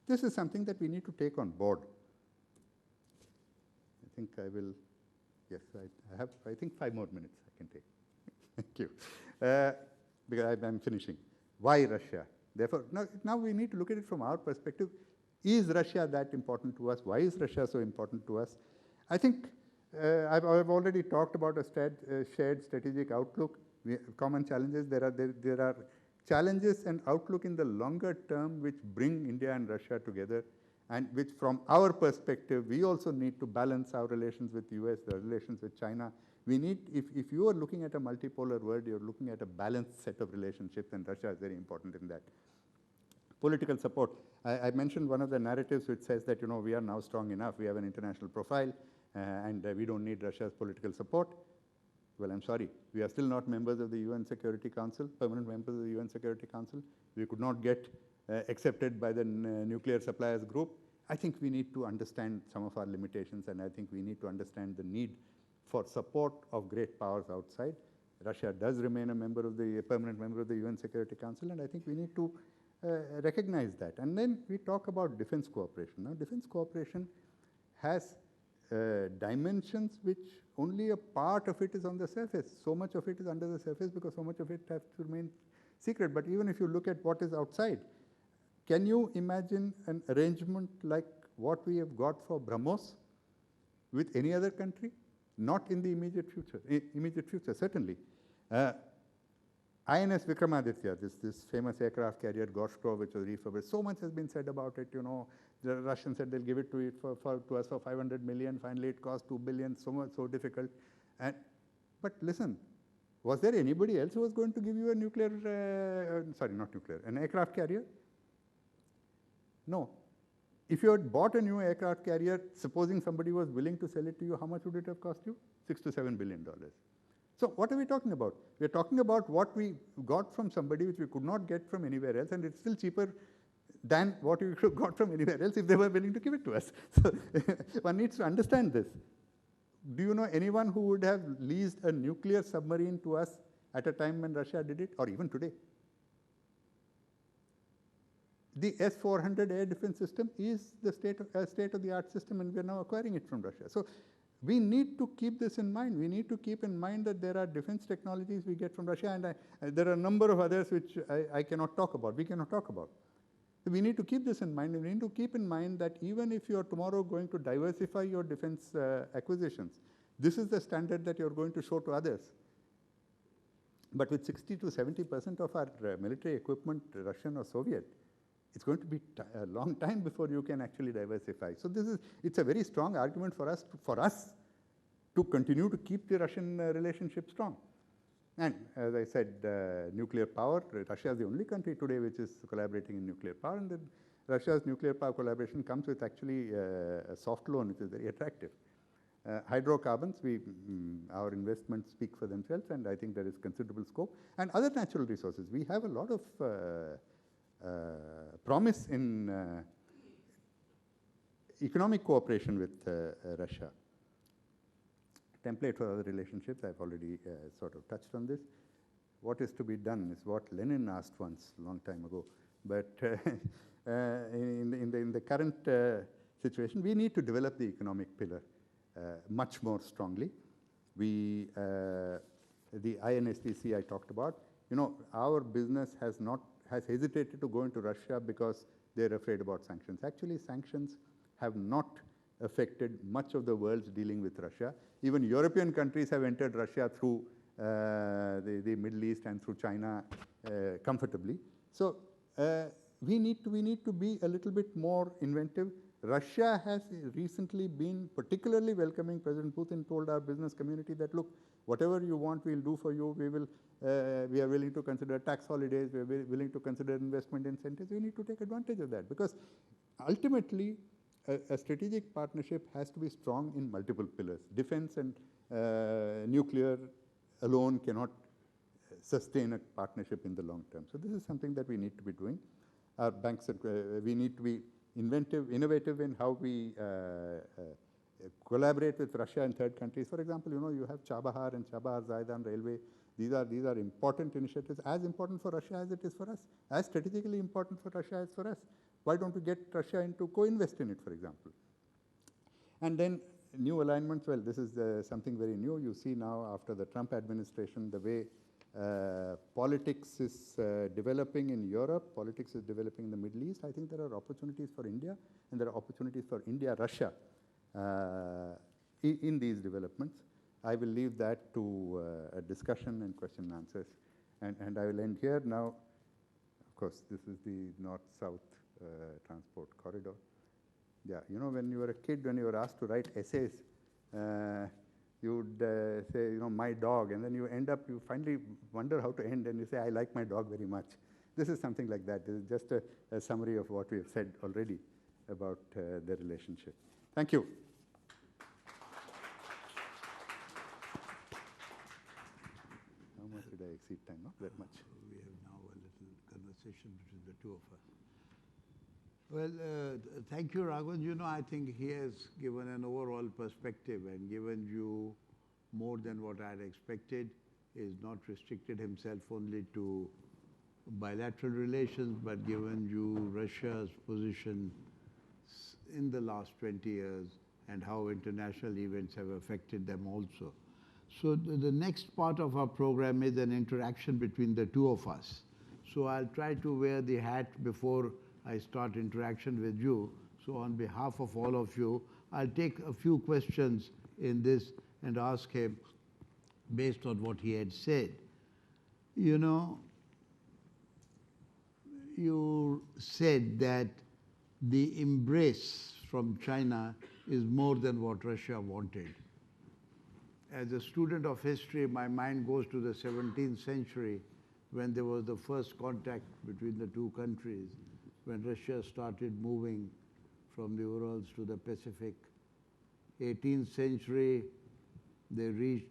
This is something that we need to take on board. I think I will, yes, I have, I think 5 more minutes I can take. Thank you. Because I'm finishing. Why Russia? Therefore, now we need to look at it from our perspective. Is Russia that important to us? Why is Russia so important to us? I think I've already talked about a shared strategic outlook, common challenges. There are challenges and outlook in the longer term which bring India and Russia together, and which from our perspective, we also need to balance our relations with the US, the relations with China. We need, if you are looking at a multipolar world, you're looking at a balanced set of relationships, and Russia is very important in that. Political support. I mentioned one of the narratives which says that, we are now strong enough, we have an international profile, and we don't need Russia's political support. Well, I'm sorry, we are still not members of the UN Security Council, permanent members of the UN Security Council. We could not get accepted by the nuclear suppliers group. I think we need to understand some of our limitations, and I think we need to understand the need for support of great powers outside. Russia does remain a member of the permanent member of the UN Security Council, and I think we need to recognize that. And then we talk about defense cooperation. Now, defense cooperation has dimensions which only a part of it is on the surface. So much of it is under the surface because so much of it has to remain secret. But even if you look at what is outside, can you imagine an arrangement like what we have got for BrahMos with any other country? Not in the immediate future, certainly. INS Vikramaditya, this famous aircraft carrier Gorshkov, which was refurbished, so much has been said about it. You know, the Russians said they'll give it to us for 500 million. Finally, it cost 2 billion. So difficult. But listen, was there anybody else who was going to give you a an aircraft carrier? No. If you had bought a new aircraft carrier, supposing somebody was willing to sell it to you, how much would it have cost you? $6 to $7 billion. So what are we talking about? We are talking about what we got from somebody which we could not get from anywhere else, and it's still cheaper than what we could have got from anywhere else if they were willing to give it to us. So one needs to understand this. Do you know anyone who would have leased a nuclear submarine to us at a time when Russia did it, or even today? The S-400 air defense system is the state-of-the-art system, and we are now acquiring it from Russia. So we need to keep this in mind. We need to keep in mind that there are defense technologies we get from Russia, and there are a number of others which I cannot talk about, we cannot talk about. So we need to keep this in mind. We need to keep in mind that even if you are tomorrow going to diversify your defense acquisitions, this is the standard that you are going to show to others. But with 60 to 70% of our military equipment Russian or Soviet, it's going to be a long time before you can actually diversify. So it's a very strong argument for us to continue to keep the Russian relationship strong. And as I said, nuclear power, Russia is the only country today which is collaborating in nuclear power, and Russia's nuclear power collaboration comes with actually a soft loan, which is very attractive. Hydrocarbons, our investments speak for themselves, and I think there is considerable scope. And other natural resources, we have a lot of promise in economic cooperation with Russia. Template for other relationships, I've already sort of touched on this. What is to be done is what Lenin asked once, a long time ago. But in the current situation, we need to develop the economic pillar much more strongly. The INSTC I talked about, you know, our business has hesitated to go into Russia because they're afraid about sanctions. Actually, sanctions have not affected much of the world's dealing with Russia. Even European countries have entered Russia through the Middle East and through China comfortably. So we need to be a little bit more inventive. Russia has recently been particularly welcoming. President Putin told our business community that, look, whatever you want, we'll do for you. We are willing to consider tax holidays. We are willing to consider investment incentives. We need to take advantage of that, because ultimately, a strategic partnership has to be strong in multiple pillars. Defense and nuclear alone cannot sustain a partnership in the long term. So this is something that we need to be doing. Our banks, we need to be innovative in how we collaborate with Russia and third countries. For example, you know, you have Chabahar and Chabahar-Zaidan Railway. These are important initiatives, as important for Russia as it is for us, as strategically important for Russia as for us. Why don't we get Russia into co-invest in it, for example? And then new alignments, well, this is something very new. You see now after the Trump administration, the way politics is developing in Europe, politics is developing in the Middle East. I think there are opportunities for India, and there are opportunities for India-Russia in these developments. I will leave that to a discussion and question and answers. And I will end here now. Of course, this is the north-south transport corridor. Yeah, you know, when you were a kid, when you were asked to write essays, you would say, you know, my dog, and then you finally wonder how to end, and you say, I like my dog very much. This is something like that. This is just a summary of what we have said already about the relationship. Thank you. I exceed time? Not that much. We have now a little conversation between the two of us. Well, thank you, Raghavan. You know, I think he has given an overall perspective and given you more than what I had expected. He has not restricted himself only to bilateral relations, but given you Russia's position in the last 20 years and how international events have affected them also. So the next part of our program is an interaction between the two of us. So I'll try to wear the hat before I start interaction with you. So on behalf of all of you, I'll take a few questions in this and ask him based on what he had said. You know, you said that the embrace from China is more than what Russia wanted. As a student of history, my mind goes to the 17th century when there was the first contact between the two countries, when Russia started moving from the Urals to the Pacific. 18th century, they reached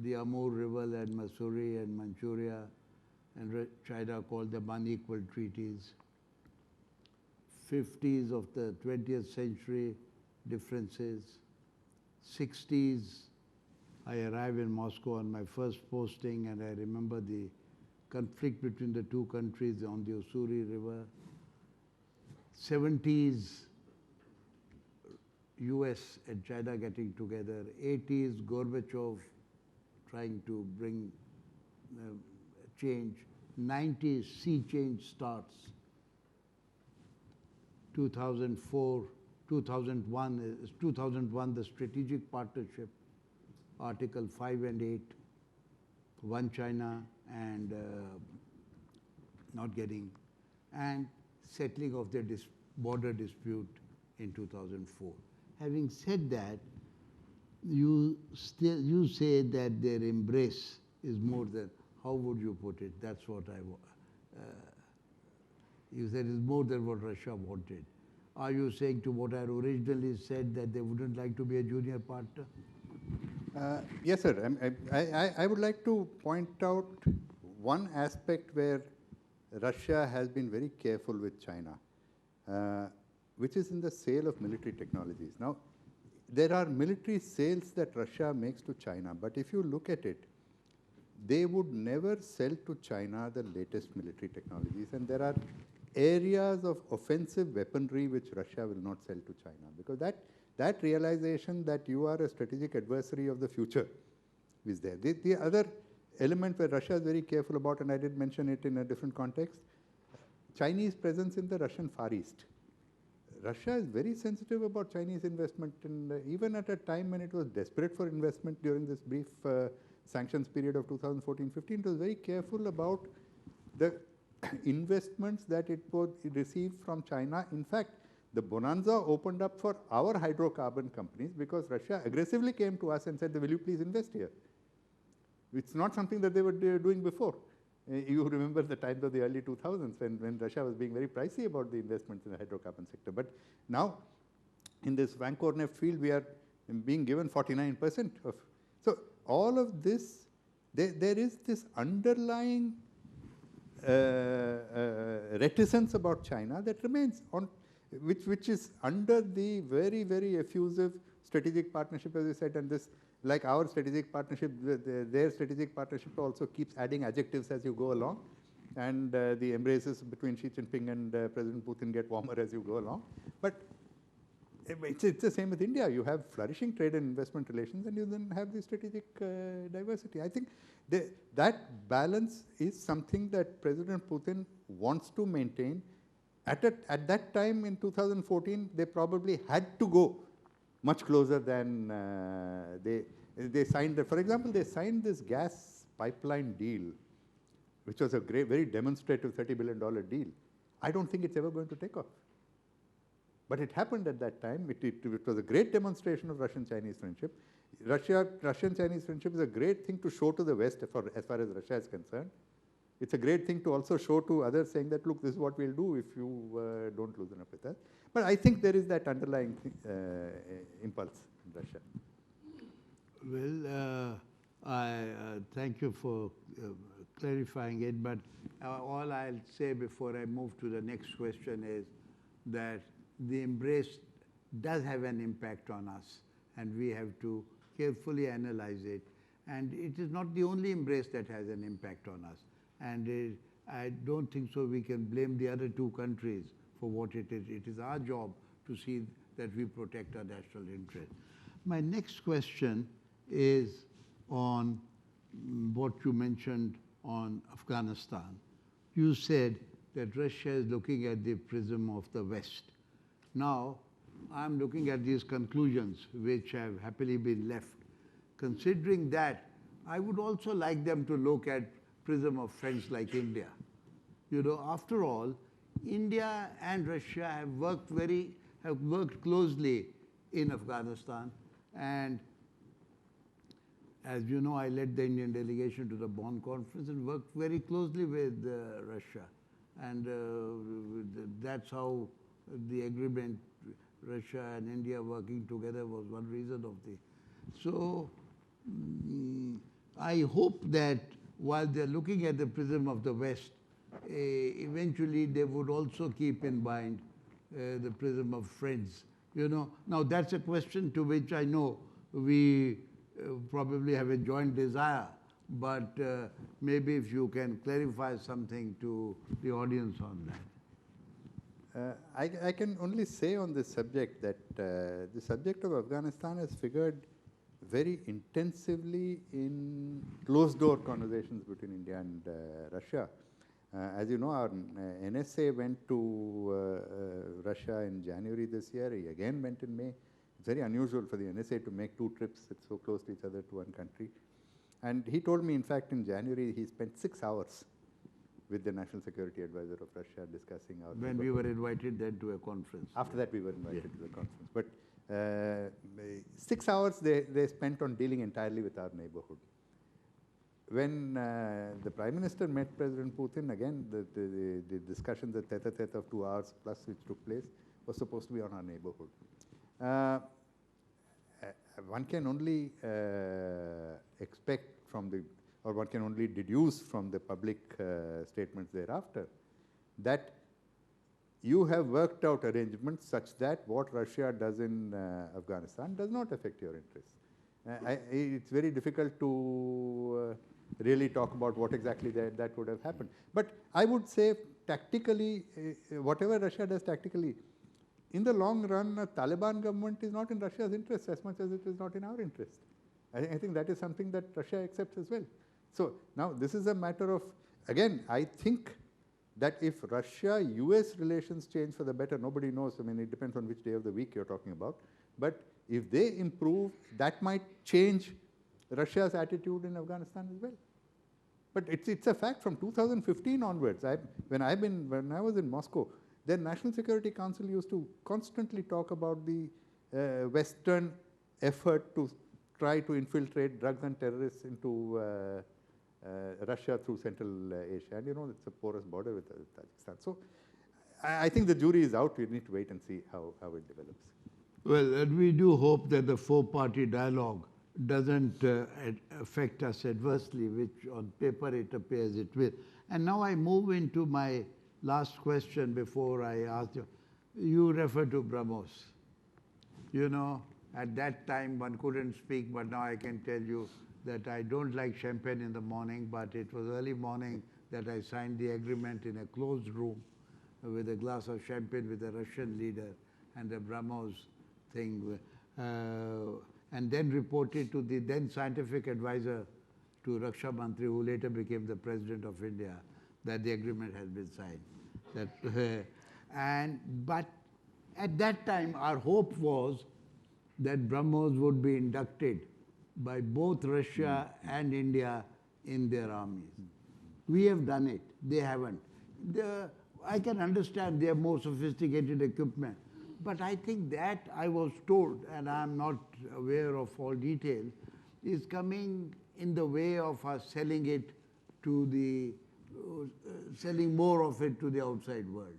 the Amur River and Mussoorie and Manchuria, and China called them unequal treaties. 50s of the 20th century, differences. 60s, I arrived in Moscow on my first posting, and I remember the conflict between the two countries on the Ussuri River. 70s, US and China getting together. 80s, Gorbachev trying to bring change. 90s, sea change starts. 2004, 2001, the strategic partnership, Article 5 and 8, one China and not getting, and settling of the border dispute in 2004. Having said that, you say that their embrace is more than, how would you put it? That's what you said is more than what Russia wanted. Are you saying to what I originally said that they wouldn't like to be a junior partner? Yes, sir. I would like to point out one aspect where Russia has been very careful with China, which is in the sale of military technologies. Now, there are military sales that Russia makes to China, but if you look at it, they would never sell to China the latest military technologies, and there are areas of offensive weaponry which Russia will not sell to China, because that realization that you are a strategic adversary of the future is there. The other element where Russia is very careful about, and I did mention it in a different context, Chinese presence in the Russian Far East. Russia is very sensitive about Chinese investment, and even at a time when it was desperate for investment during this brief sanctions period of 2014-15, it was very careful about the investments that it would receive from China. In fact, the bonanza opened up for our hydrocarbon companies because Russia aggressively came to us and said, will you please invest here? It's not something that they were doing before. You remember the times of the early 2000s when Russia was being very pricey about the investments in the hydrocarbon sector. But now, in this Vankornev field, we are being given 49% of. So all of this, there is this underlying reticence about China that remains on, which is under the very, very effusive strategic partnership, as you said, and this, like our strategic partnership, their strategic partnership also keeps adding adjectives as you go along, and the embraces between Xi Jinping and President Putin get warmer as you go along. But it's the same with India. You have flourishing trade and investment relations, and you then have the strategic diversity. I think that balance is something that President Putin wants to maintain. At that time in 2014, they probably had to go much closer than they signed. For example, they signed this gas pipeline deal, which was a great, very demonstrative $30 billion deal. I don't think it's ever going to take off. But it happened at that time. It was a great demonstration of Russian-Chinese friendship. Russian-Chinese friendship is a great thing to show to the West as far as Russia is concerned. It's a great thing to also show to others, saying that, look, this is what we'll do if you don't loosen up with us. But I think there is that underlying impulse in Russia. Well, I thank you for clarifying it, but all I'll say before I move to the next question is that the embrace does have an impact on us, and we have to carefully analyze it. And it is not the only embrace that has an impact on us. And I don't think so we can blame the other two countries for what it is. It is our job to see that we protect our national interest. My next question is on what you mentioned on Afghanistan. You said that Russia is looking at the prism of the West. Now, I'm looking at these conclusions which have happily been left. Considering that, I would also like them to look at prism of friends like India. You know, after all, India and Russia have worked closely in Afghanistan, and as you know, I led the Indian delegation to the Bonn conference and worked very closely with Russia, and that's how the agreement, Russia and India working together, was one reason of the. So I hope that while they're looking at the prism of the West, eventually they would also keep in mind the prism of friends. You know, now that's a question to which I know we probably have a joint desire, but maybe if you can clarify something to the audience on that. I can only say on this subject that the subject of Afghanistan has figured very intensively in closed-door conversations between India and Russia. As you know, our NSA went to Russia in January this year. He again went in May. It's very unusual for the NSA to make two trips that's so close to each other to one country. And he told me, in fact, in January, he spent 6 hours with the National Security Advisor of Russia discussing our... When we were invited then to a conference. After that, we were invited to the conference. But 6 hours they spent on dealing entirely with our neighborhood. When the Prime Minister met President Putin, again, the discussion, the tete-a-tete of 2 hours plus which took place, was supposed to be on our neighborhood. One can only expect from the, or one can only deduce from the public statements thereafter, that you have worked out arrangements such that what Russia does in Afghanistan does not affect your interests. It's very difficult to really talk about what exactly that would have happened. But I would say tactically, whatever Russia does tactically, in the long run, a Taliban government is not in Russia's interest as much as it is not in our interest. I think that is something that Russia accepts as well. So now this is a matter of, again, I think that if Russia-US relations change for the better, nobody knows. I mean, it depends on which day of the week you're talking about. But if they improve, that might change Russia's attitude in Afghanistan as well. But it's a fact from 2015 onwards. When I was in Moscow, the National Security Council used to constantly talk about the Western effort to try to infiltrate drugs and terrorists into Russia through Central Asia. And you know, it's a porous border with Tajikistan. So I think the jury is out. We need to wait and see how it develops. Well, and we do hope that the four-party dialogue doesn't affect us adversely, which on paper it appears it will. And now I move into my last question before I ask you. You refer to BrahMos. You know, at that time one couldn't speak, but now I can tell you that I don't like champagne in the morning, but it was early morning that I signed the agreement in a closed room with a glass of champagne with a Russian leader and a BrahMos thing, and then reported to the then scientific advisor to Raksha Mantri, who later became the President of India, that the agreement has been signed. But at that time, our hope was that BrahMos would be inducted by both Russia and India in their armies. We have done it. They haven't. I can understand they have more sophisticated equipment, but I think that I was told, and I'm not aware of all details, is coming in the way of us selling it to the, selling more of it to the outside world.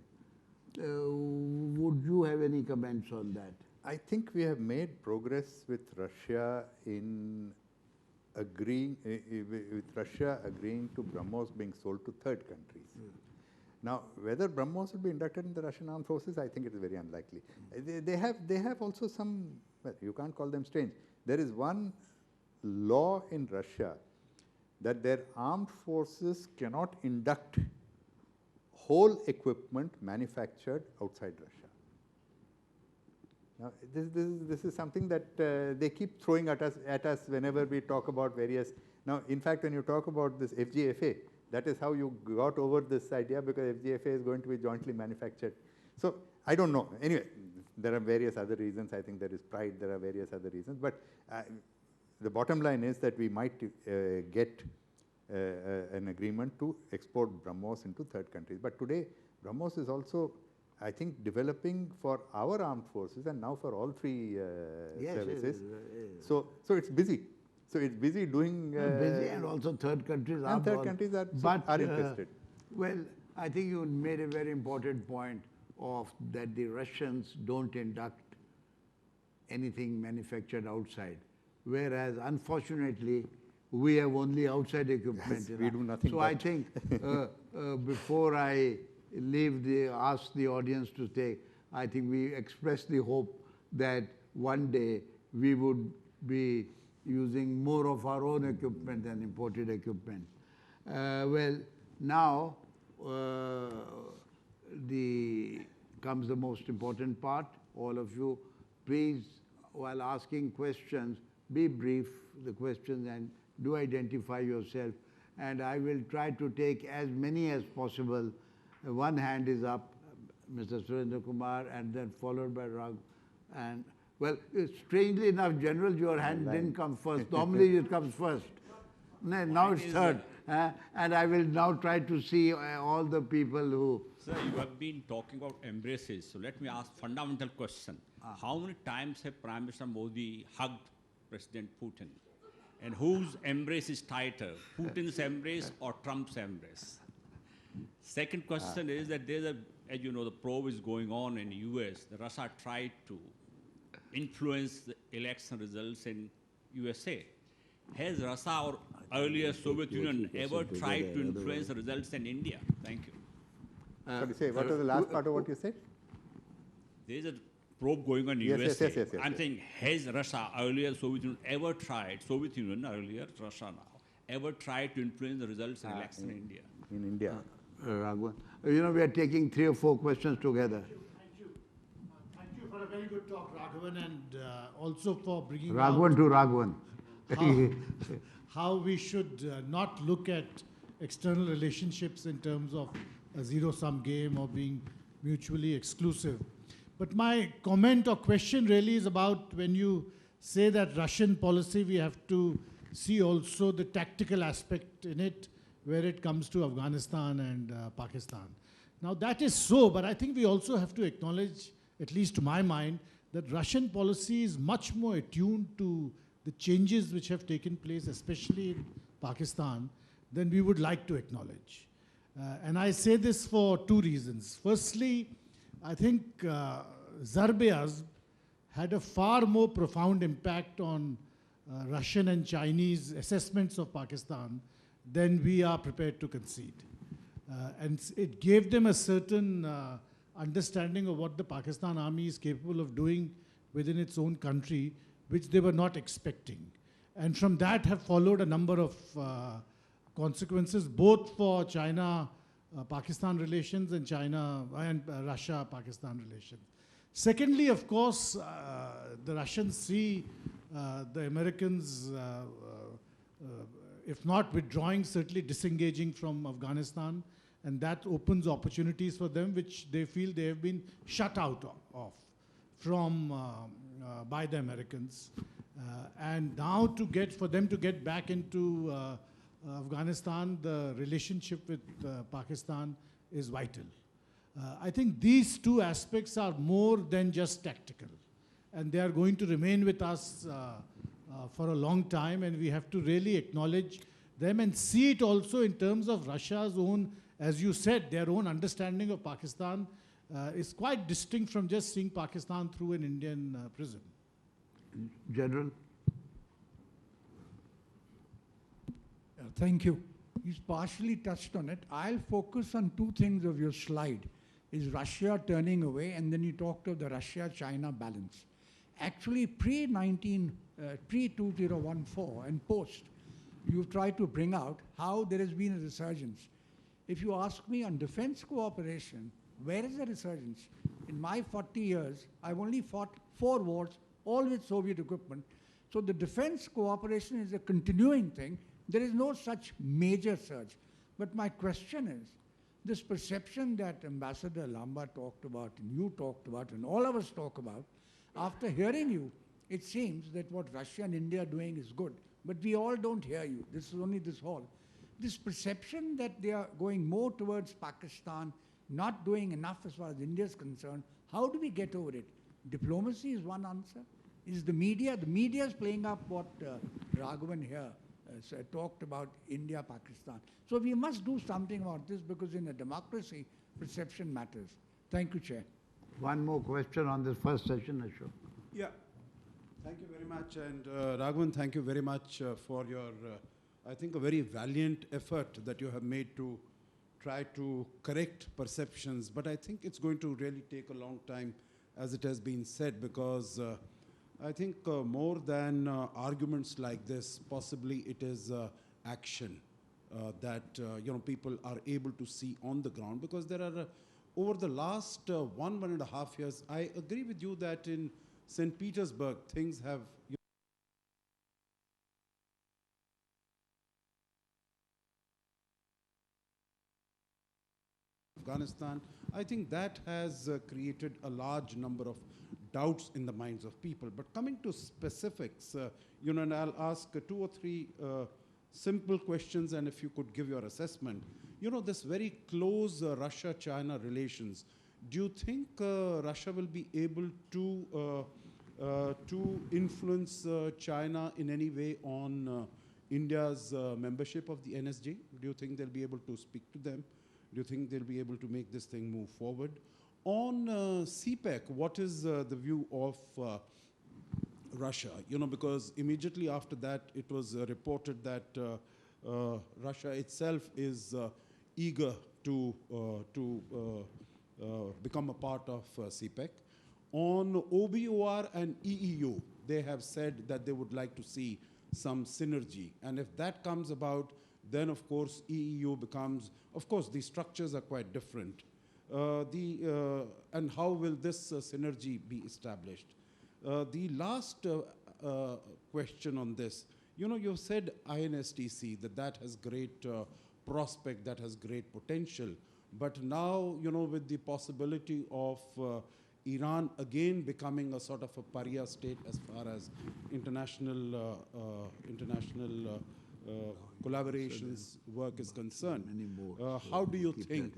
Would you have any comments on that? I think we have made progress with Russia in agreeing, with Russia agreeing to BrahMos being sold to third countries. Now, whether BrahMos will be inducted in the Russian armed forces, I think it is very unlikely. They have also some, well, you can't call them strange. There is one law in Russia that their armed forces cannot induct whole equipment manufactured outside Russia. Now, this is something that they keep throwing at us whenever we talk about various. Now, in fact, when you talk about this FGFA, that is how you got over this idea, because FGFA is going to be jointly manufactured. So I don't know. Anyway, there are various other reasons. I think there is pride. There are various other reasons. But the bottom line is that we might get an agreement to export BrahMos into third countries. But today, BrahMos is also, I think, developing for our armed forces and now for all three services. Yes. So it's busy. So it's busy doing. Busy, and also third countries are. And third countries are interested. Well, I think you made a very important point of that the Russians don't induct anything manufactured outside, whereas unfortunately we have only outside equipment. Yes, we do nothing. So I think before I ask the audience to take, I think we express the hope that one day we would be using more of our own equipment than imported equipment. Well, now comes the most important part. All of you, please, while asking questions, be brief, the questions, and do identify yourself. And I will try to take as many as possible. One hand is up, Mr. Surendra Kumar, and then followed by Raghav. And well, strangely enough, General, your hand didn't come first. Normally it comes first. No, now it's third. And I will now try to see all the people who... Sir, you have been talking about embraces. So let me ask fundamental question. How many times have Prime Minister Modi hugged President Putin? And whose embrace is tighter, Putin's embrace or Trump's embrace? Second question is that there's a, as you know, the probe is going on in the US. Russia tried to influence the election results in USA. Has Russia or earlier Soviet Union ever tried to influence the results in India? Thank you. Sorry, say, what was the last part of what you said? There is a probe going on in Yes, USA. yes. I'm saying, has Russia, earlier Soviet Union, ever tried, Soviet Union, earlier Russia now, ever tried to influence the results in election in India? In India. Raghavan. You know, we are taking 3 or 4 questions together. Thank you. Thank you for a very good talk, Raghavan, and also for bringing Raghavan out to Raghavan. how we should not look at external relationships in terms of a zero-sum game or being mutually exclusive. But my comment or question really is about when you say that Russian policy, we have to see also the tactical aspect in it where it comes to Afghanistan and Pakistan. Now that is so, but I think we also have to acknowledge, at least to my mind, that Russian policy is much more attuned to the changes which have taken place, especially in Pakistan, than we would like to acknowledge. And I say this for 2 reasons. Firstly, I think Zarb-e-Azb had a far more profound impact on Russian and Chinese assessments of Pakistan than we are prepared to concede. And it gave them a certain understanding of what the Pakistan army is capable of doing within its own country, which they were not expecting. And from that have followed a number of consequences, both for China-Pakistan relations and China and Russia-Pakistan relations. Secondly, of course, the Russians see the Americans, if not withdrawing, certainly disengaging from Afghanistan, and that opens opportunities for them which they feel they have been shut out of from by the Americans. And now for them to get back into Afghanistan, the relationship with Pakistan is vital. I think these 2 aspects are more than just tactical, and they are going to remain with us for a long time, and we have to really acknowledge them and see it also in terms of Russia's own, as you said, their own understanding of Pakistan is quite distinct from just seeing Pakistan through an Indian prism. General? Thank you. He's partially touched on it. I'll focus on two things of your slide. Is Russia turning away, and then you talked of the Russia-China balance. Actually, pre-2014 and post, you've tried to bring out how there has been a resurgence. If you ask me on defense cooperation, where is the resurgence? In my 40 years, I've only fought 4 wars, all with Soviet equipment. So the defense cooperation is a continuing thing. There is no such major surge. But my question is, this perception that Ambassador Lambah talked about, and you talked about, and all of us talk about, after hearing you, it seems that what Russia and India are doing is good. But we all don't hear you. This is only this hall. This perception that they are going more towards Pakistan, not doing enough as far as India is concerned, how do we get over it? Diplomacy is one answer. Is the media is playing up what Raghavan here talked about India, Pakistan. So we must do something about this because in a democracy, perception matters. Thank you, Chair. One more question on this first session, Ashok. Yeah, thank you very much. And Raghavan, thank you very much for your, I think, a very valiant effort that you have made to try to correct perceptions. But I think it's going to really take a long time, as it has been said, because I think more than arguments like this, possibly it is action that people are able to see on the ground. Because there are, over the last 1.5 years, I agree with you that in St. Petersburg, things have Afghanistan, I think that has created a large number of doubts in the minds of people. But coming to specifics, and I'll ask 2 or 3 simple questions, and if you could give your assessment. This very close Russia-China relations, do you think Russia will be able to influence China in any way on India's membership of the NSG? Do you think they'll be able to speak to them? Do you think they'll be able to make this thing move forward? On CPEC, what is the view of Russia? Because immediately after that, it was reported that Russia itself is eager to become a part of CPEC. On OBOR and EEU, they have said that they would like to see some synergy. And if that comes about, then of course EEU becomes, of course the structures are quite different. And how will this synergy be established? The last question on this, you've said INSTC, that has great prospect, that has great potential. But now, with the possibility of Iran again becoming a sort of a pariah state as far as international collaborations work is concerned. How do you think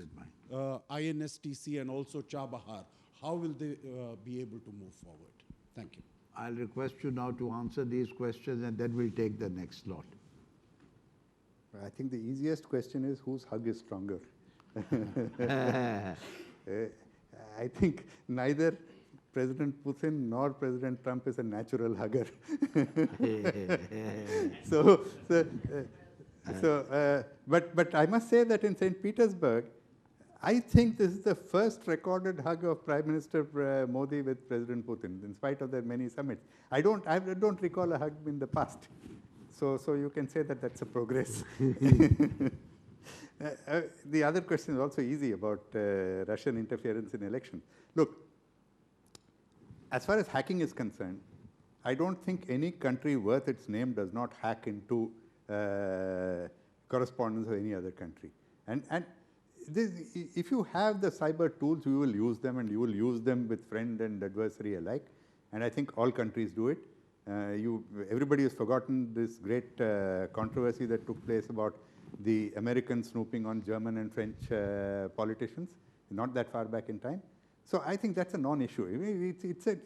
INSTC and also Chabahar, how will they be able to move forward? Thank you. I'll request you now to answer these questions, and then we'll take the next lot. I think the easiest question is whose hug is stronger. I think neither President Putin nor President Trump is a natural hugger. But I must say that in St. Petersburg, I think this is the first recorded hug of Prime Minister Modi with President Putin, in spite of their many summits. I don't recall a hug in the past. So you can say that that's a progress. The other question is also easy about Russian interference in elections. Look, as far as hacking is concerned, I don't think any country worth its name does not hack into correspondence of any other country. And this, if you have the cyber tools, you will use them, and you will use them with friend and adversary alike. And I think all countries do it. Everybody has forgotten this great controversy that took place about the Americans snooping on German and French politicians, not that far back in time. So I think that's a non-issue. It's a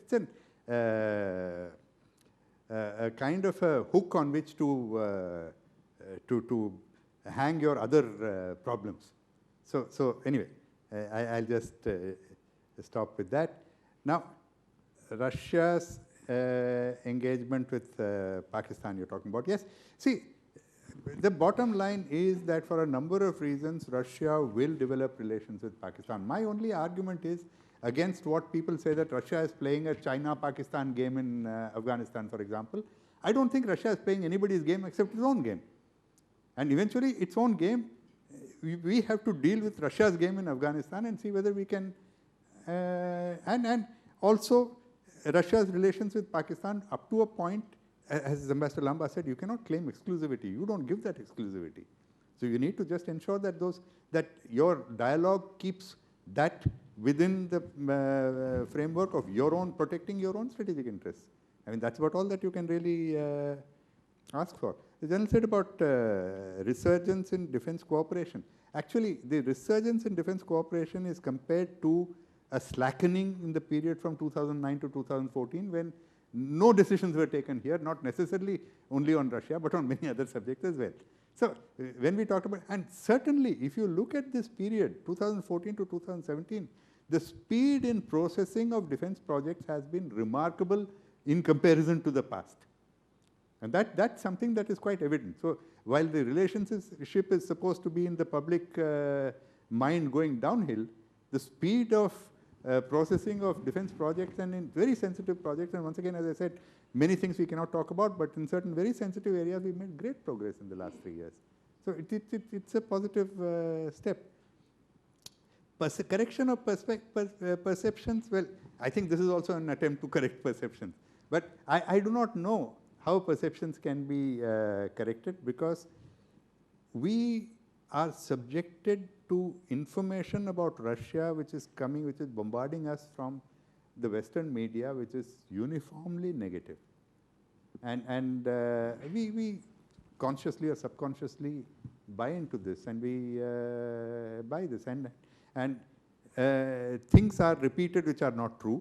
kind of a hook on which to hang your other problems. So anyway, I'll just stop with that. Now, Russia's engagement with Pakistan you're talking about. Yes, see, The bottom line is that for a number of reasons, Russia will develop relations with Pakistan. My only argument is against what people say that Russia is playing a China-Pakistan game in Afghanistan, for example. I don't think Russia is playing anybody's game except its own game. And eventually, its own game, we have to deal with Russia's game in Afghanistan and see whether we can, and also Russia's relations with Pakistan up to a point, as Ambassador Lambah said, you cannot claim exclusivity. You don't give that exclusivity. So you need to just ensure that that your dialogue keeps that within the framework of your own, protecting your own strategic interests. I mean, that's about all that you can really ask for. The General said about resurgence in defense cooperation. Actually, the resurgence in defense cooperation is compared to a slackening in the period from 2009 to 2014 when no decisions were taken here, not necessarily only on Russia, but on many other subjects as well. So when we talked about, and certainly if you look at this period, 2014 to 2017, the speed in processing of defense projects has been remarkable in comparison to the past. And that's something that is quite evident. So while the relationship is supposed to be in the public mind going downhill, the speed of processing of defense projects and in very sensitive projects, and once again, as I said, many things we cannot talk about, but in certain very sensitive areas, we've made great progress in the last 3 years. So it's a positive step. Correction of perceptions, well, I think this is also an attempt to correct perceptions. But I do not know how perceptions can be corrected because we are subjected to information about Russia which is coming, which is bombarding us from the Western media, which is uniformly negative. And we consciously or subconsciously buy into this, and we buy this. And things are repeated which are not true.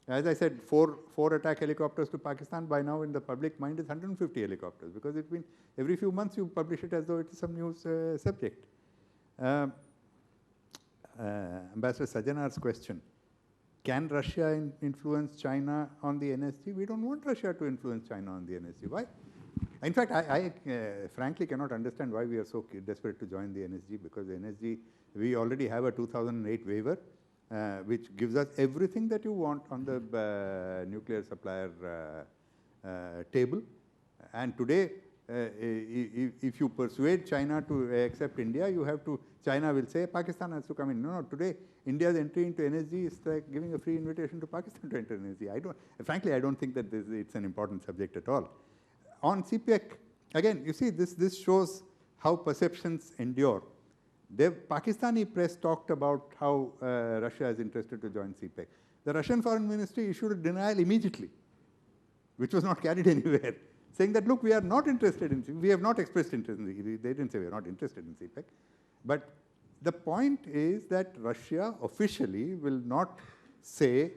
As I said, four attack helicopters to Pakistan, by now in the public mind is 150 helicopters, because it's been every few months you publish it as though it is some news subject. Ambassador Sajanar's question, can Russia influence China on the NSG? We don't want Russia to influence China on the NSG. Why? In fact, I frankly cannot understand why we are so desperate to join the NSG, because the NSG, we already have a 2008 waiver, which gives us everything that you want on the nuclear supplier table. And today, if you persuade China to accept India, you have to, China will say Pakistan has to come in. No, today India's entry into NSG is like giving a free invitation to Pakistan to enter NSG. Frankly, I don't think that it's an important subject at all. On CPEC, again, you see, this shows how perceptions endure. The Pakistani press talked about how Russia is interested to join CPEC. The Russian Foreign Ministry issued a denial immediately, which was not carried anywhere, saying that, look, we are not interested in CPEC. We have not expressed interest in CPEC. They didn't say we are not interested in CPEC. But the point is that Russia officially will not say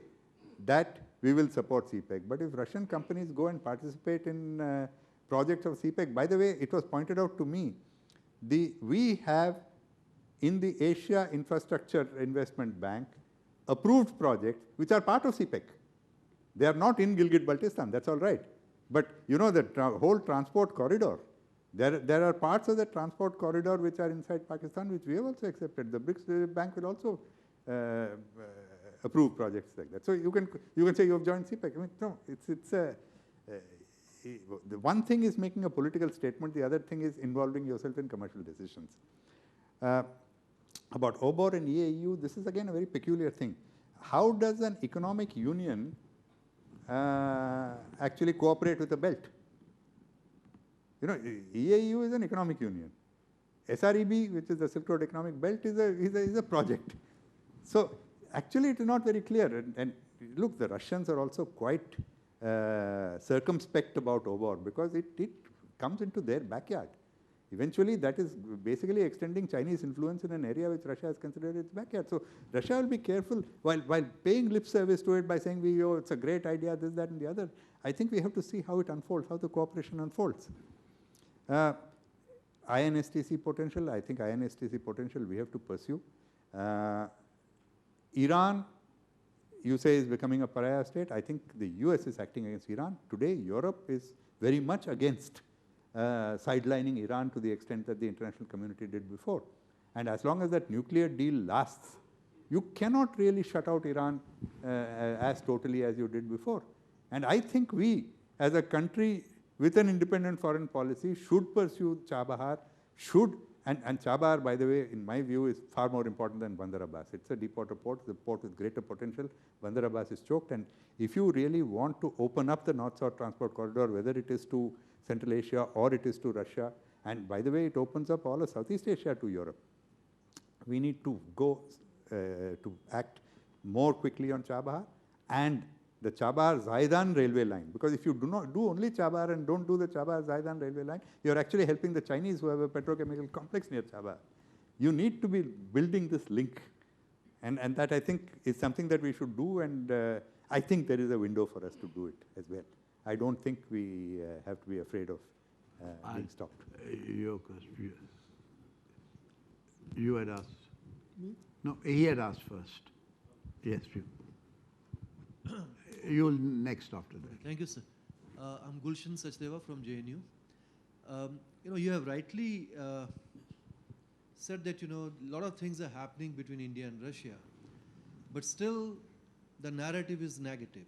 that we will support CPEC. But if Russian companies go and participate in projects of CPEC, by the way, it was pointed out to me, we have in the Asia Infrastructure Investment Bank approved projects which are part of CPEC. They are not in Gilgit-Baltistan, that's all right. But you know, the whole transport corridor, there are parts of the transport corridor which are inside Pakistan which we have also accepted. The BRICS Bank will also approve projects like that. So you can say you have joined CPEC. I mean, no, the one thing is making a political statement, the other thing is involving yourself in commercial decisions. About OBOR and EAU, this is again a very peculiar thing. How does an economic union actually cooperate with a belt? You know, EAU is an economic union. SREB, which is the Silk Road Economic Belt, is a project. So actually it is not very clear. And look, the Russians are also quite circumspect about OBOR because it comes into their backyard. Eventually, that is basically extending Chinese influence in an area which Russia has considered its backyard. So Russia will be careful while paying lip service to it by saying, it's a great idea, this, that, and the other. I think we have to see how it unfolds, how the cooperation unfolds. INSTC potential, I think INSTC potential we have to pursue. Iran, you say, is becoming a pariah state. I think the US is acting against Iran. Today, Europe is very much against sidelining Iran to the extent that the international community did before. And as long as that nuclear deal lasts, you cannot really shut out Iran as totally as you did before. And I think we, as a country with an independent foreign policy, should pursue Chabahar, and Chabahar, by the way, in my view, is far more important than Bandar Abbas. It's a deep water port, it's a port with greater potential. Bandar Abbas is choked. And if you really want to open up the North-South transport corridor, whether it is to Central Asia or it is to Russia, and by the way, it opens up all of Southeast Asia to Europe, we need to go to act more quickly on Chabahar and the Chabahar-Zaidan railway line. Because if you do not do only Chabahar and don't do the Chabahar-Zaidan railway line, you're actually helping the Chinese who have a petrochemical complex near Chabahar. You need to be building this link. And that, I think, is something that we should do, and I think there is a window for us to do it as well. I don't think we have to be afraid of being stopped. Your question. You had asked. Me? No, he had asked first. Yes, you. You'll next after that. Thank you, sir. I'm Gulshan Sachdeva from JNU. You have rightly said that, a lot of things are happening between India and Russia, but still the narrative is negative.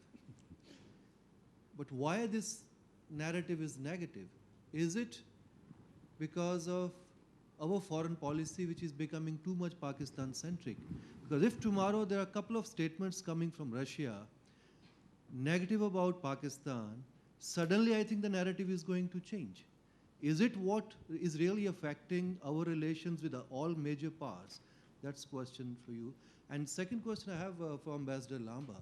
But why this narrative is negative? Is it because of our foreign policy, which is becoming too much Pakistan-centric? Because if tomorrow there are a couple of statements coming from Russia negative about Pakistan, suddenly I think the narrative is going to change. Is it what is really affecting our relations with all major powers? That's question for you. And second question I have for Ambassador Lambah.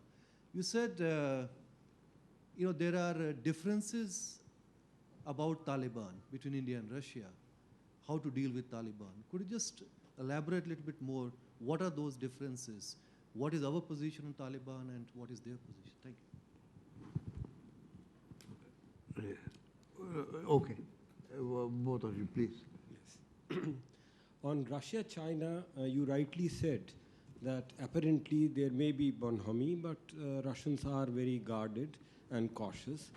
You said, there are differences about Taliban between India and Russia, how to deal with Taliban. Could you just elaborate a little bit more? What are those differences? What is our position on Taliban and what is their position? Thank you. Okay. Both of you, please. Yes. On Russia-China, you rightly said that apparently there may be bonhomie, but Russians are very guarded and cautious.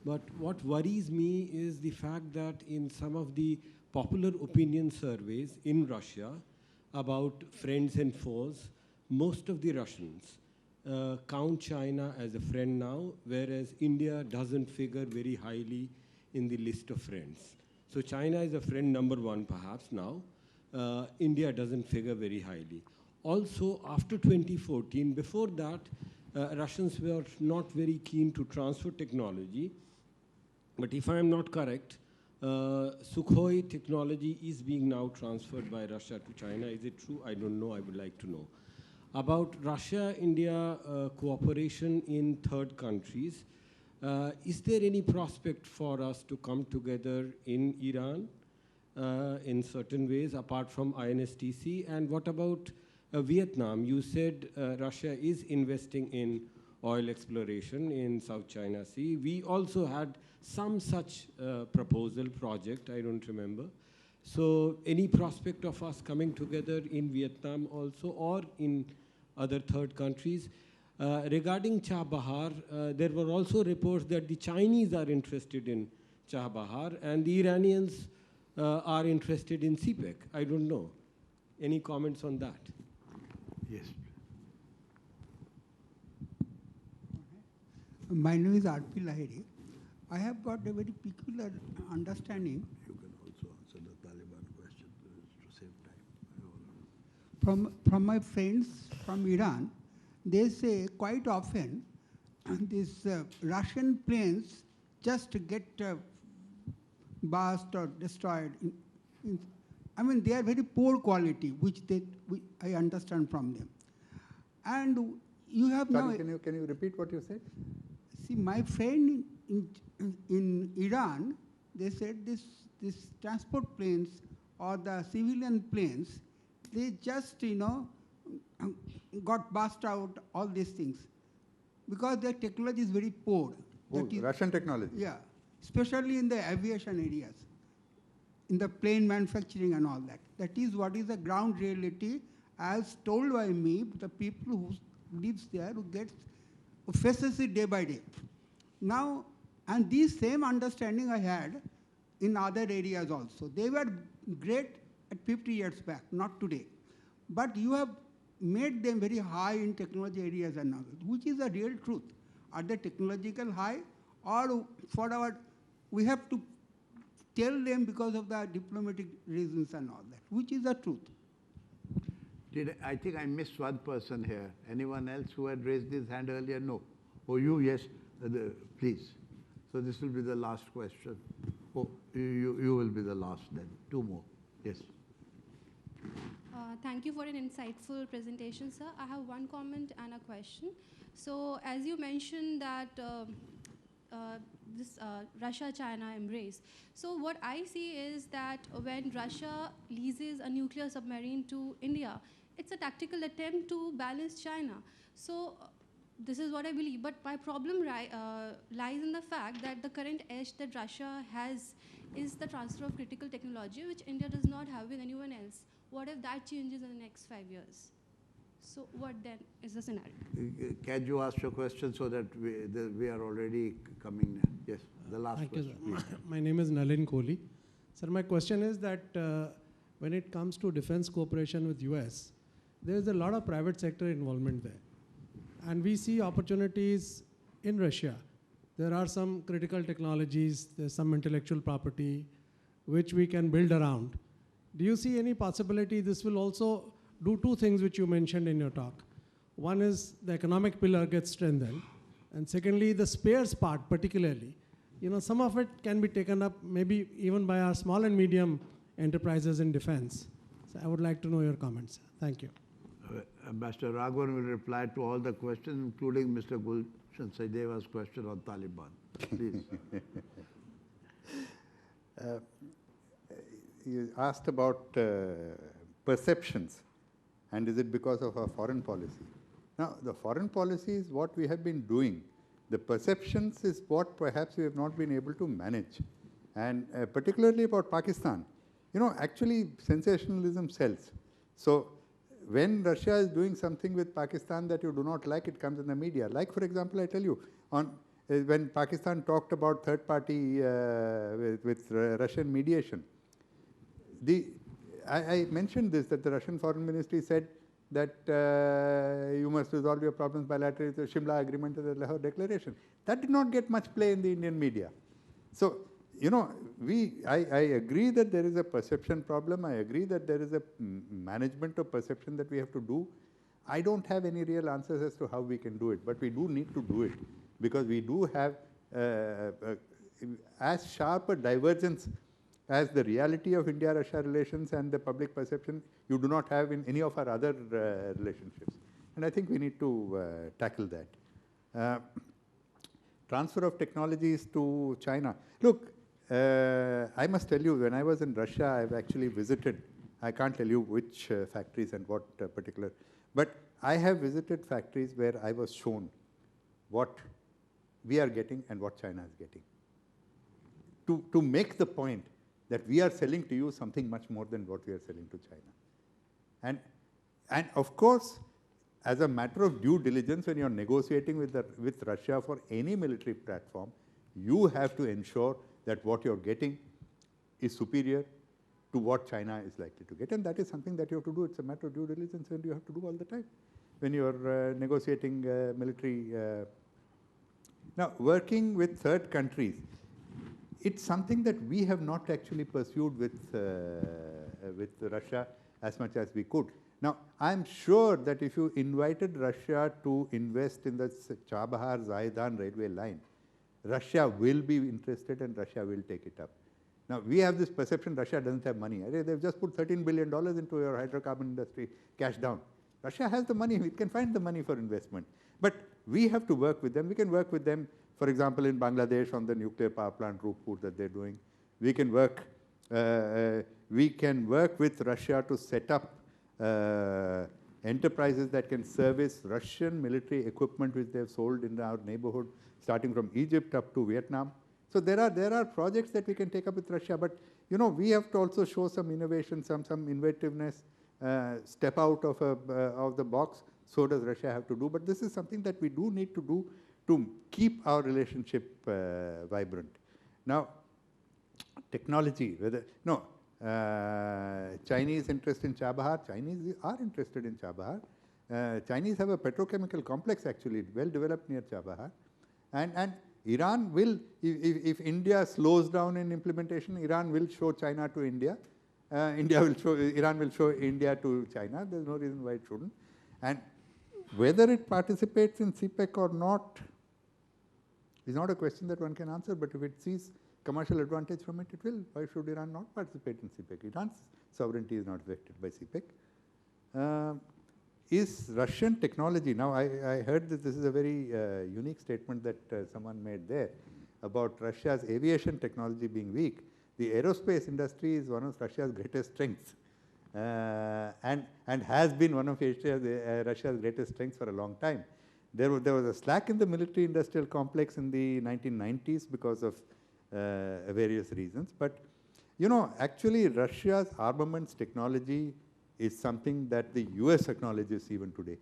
But what worries me is the fact that in some of the popular opinion surveys in Russia about friends and foes, most of the Russians count China as a friend now, whereas India doesn't figure very highly in the list of friends. So China is a friend number one perhaps now. India doesn't figure very highly. Also, after 2014, before that, Russians were not very keen to transfer technology. But if I am not correct, Sukhoi technology is being now transferred by Russia to China. Is it true? I don't know. I would like to know. About Russia-India cooperation in third countries, is there any prospect for us to come together in Iran in certain ways, apart from INSTC? And what about Vietnam? You said Russia is investing in oil exploration in South China Sea. We also had some such project, I don't remember. So any prospect of us coming together in Vietnam also or in other third countries? Regarding Chabahar, there were also reports that the Chinese are interested in Chabahar and the Iranians are interested in CPEC. I don't know. Any comments on that? Yes. My name is R.P. Lahiri. I have got a very peculiar understanding. You can also answer the Taliban question to save time. From my friends from Iran, they say quite often these Russian planes just get burst or destroyed. They are very poor quality, which I understand from them. And you have Sorry, now... Can you repeat what you said? See, my friend in Iran, they said this transport planes or the civilian planes, they just, got burst out, all these things. Because their technology is very poor. Russian technology? Yeah, especially in the aviation areas, in the plane manufacturing and all that. That is what is the ground reality as told by me, the people who lives there, who faces it day by day. Now, and this same understanding I had in other areas also. They were great at 50 years back, not today. But you have made them very high in technology areas and all, which is the real truth. Are they technological high, or for our, we have to tell them because of the diplomatic reasons and all that, which is the truth. I think I missed one person here. Anyone else who had raised his hand earlier? No. Oh, you, yes. Please. So this will be the last question. Oh, you will be the last then. Two more. Yes. Thank you for an insightful presentation, sir. I have one comment and a question. So as you mentioned that this Russia-China embrace. So what I see is that when Russia leases a nuclear submarine to India, it's a tactical attempt to balance China. So this is what I believe. But my problem lies in the fact that the current edge that Russia has is the transfer of critical technology, which India does not have with anyone else. What if that changes in the next 5 years? So what then is the scenario? Can you ask your question so that we are already coming? Yes, the last Thank question. you, sir. My name is Nalin Kohli. Sir, my question is that when it comes to defense cooperation with US, there is a lot of private sector involvement there. And we see opportunities in Russia. There are some critical technologies, there's some intellectual property which we can build around. Do you see any possibility this will also do two things which you mentioned in your talk? One is the economic pillar gets strengthened, and secondly, the spares part particularly. You know, some of it can be taken up maybe even by our small and medium enterprises in defense. So I would like to know your comments. Thank you. Ambassador Raghavan will reply to all the questions, including Mr. Gulshan Sachdeva's question on Taliban. Please. You asked about perceptions, and is it because of our foreign policy? Now, the foreign policy is what we have been doing. The perceptions is what perhaps we have not been able to manage. And particularly about Pakistan. You know, actually sensationalism sells. So when Russia is doing something with Pakistan that you do not like, it comes in the media. Like, for example, I tell you, when Pakistan talked about third party with Russian mediation, I mentioned this, that the Russian Foreign Ministry said that you must resolve your problems bilaterally, the Shimla Agreement and the Lahore Declaration. That did not get much play in the Indian media. So, you know, I agree that there is a perception problem. I agree that there is a management of perception that we have to do. I don't have any real answers as to how we can do it, but we do need to do it because we do have as sharp a divergence as the reality of India-Russia relations and the public perception you do not have in any of our other relationships. And I think we need to tackle that. Transfer of technologies to China. Look, I must tell you, when I was in Russia, I've actually visited, I can't tell you which factories and what particular, but I have visited factories where I was shown what we are getting and what China is getting. To make the point that we are selling to you something much more than what we are selling to China. And of course, as a matter of due diligence, when you are negotiating with Russia for any military platform, you have to ensure that what you are getting is superior to what China is likely to get. And that is something that you have to do. It's a matter of due diligence and you have to do all the time when you are negotiating military. Now, working with third countries, it's something that we have not actually pursued with Russia as much as we could. Now, I'm sure that if you invited Russia to invest in the Chabahar-Zaidan railway line, Russia will be interested and Russia will take it up. Now, we have this perception Russia doesn't have money. They've just put $13 billion into your hydrocarbon industry, cash down. Russia has the money. It can find the money for investment. But we have to work with them. We can work with them, for example, in Bangladesh on the nuclear power plant Rupur that they're doing. We can work with Russia to set up enterprises that can service Russian military equipment which they've sold in our neighborhood, starting from Egypt up to Vietnam. So there are projects that we can take up with Russia, but you know, we have to also show some innovation, some inventiveness, step out of the box. So does Russia have to do, but this is something that we do need to do to keep our relationship vibrant. Now, technology, whether, no, Chinese interest in Chabahar, Chinese are interested in Chabahar. Chinese have a petrochemical complex actually, well developed near Chabahar. And Iran will, if India slows down in implementation, Iran will show China to India. Iran will show India to China. There's no reason why it shouldn't. And whether it participates in CPEC or not is not a question that one can answer, but if it sees commercial advantage from it, it will. Why should Iran not participate in CPEC? Iran's sovereignty is not affected by CPEC. Is Russian technology, now I heard that this is a very unique statement that someone made there about Russia's aviation technology being weak. The aerospace industry is one of Russia's greatest strengths and has been one of Russia's greatest strengths for a long time. There was a slack in the military industrial complex in the 1990s because of various reasons. But, you know, actually Russia's armaments technology is something that the US acknowledges even today.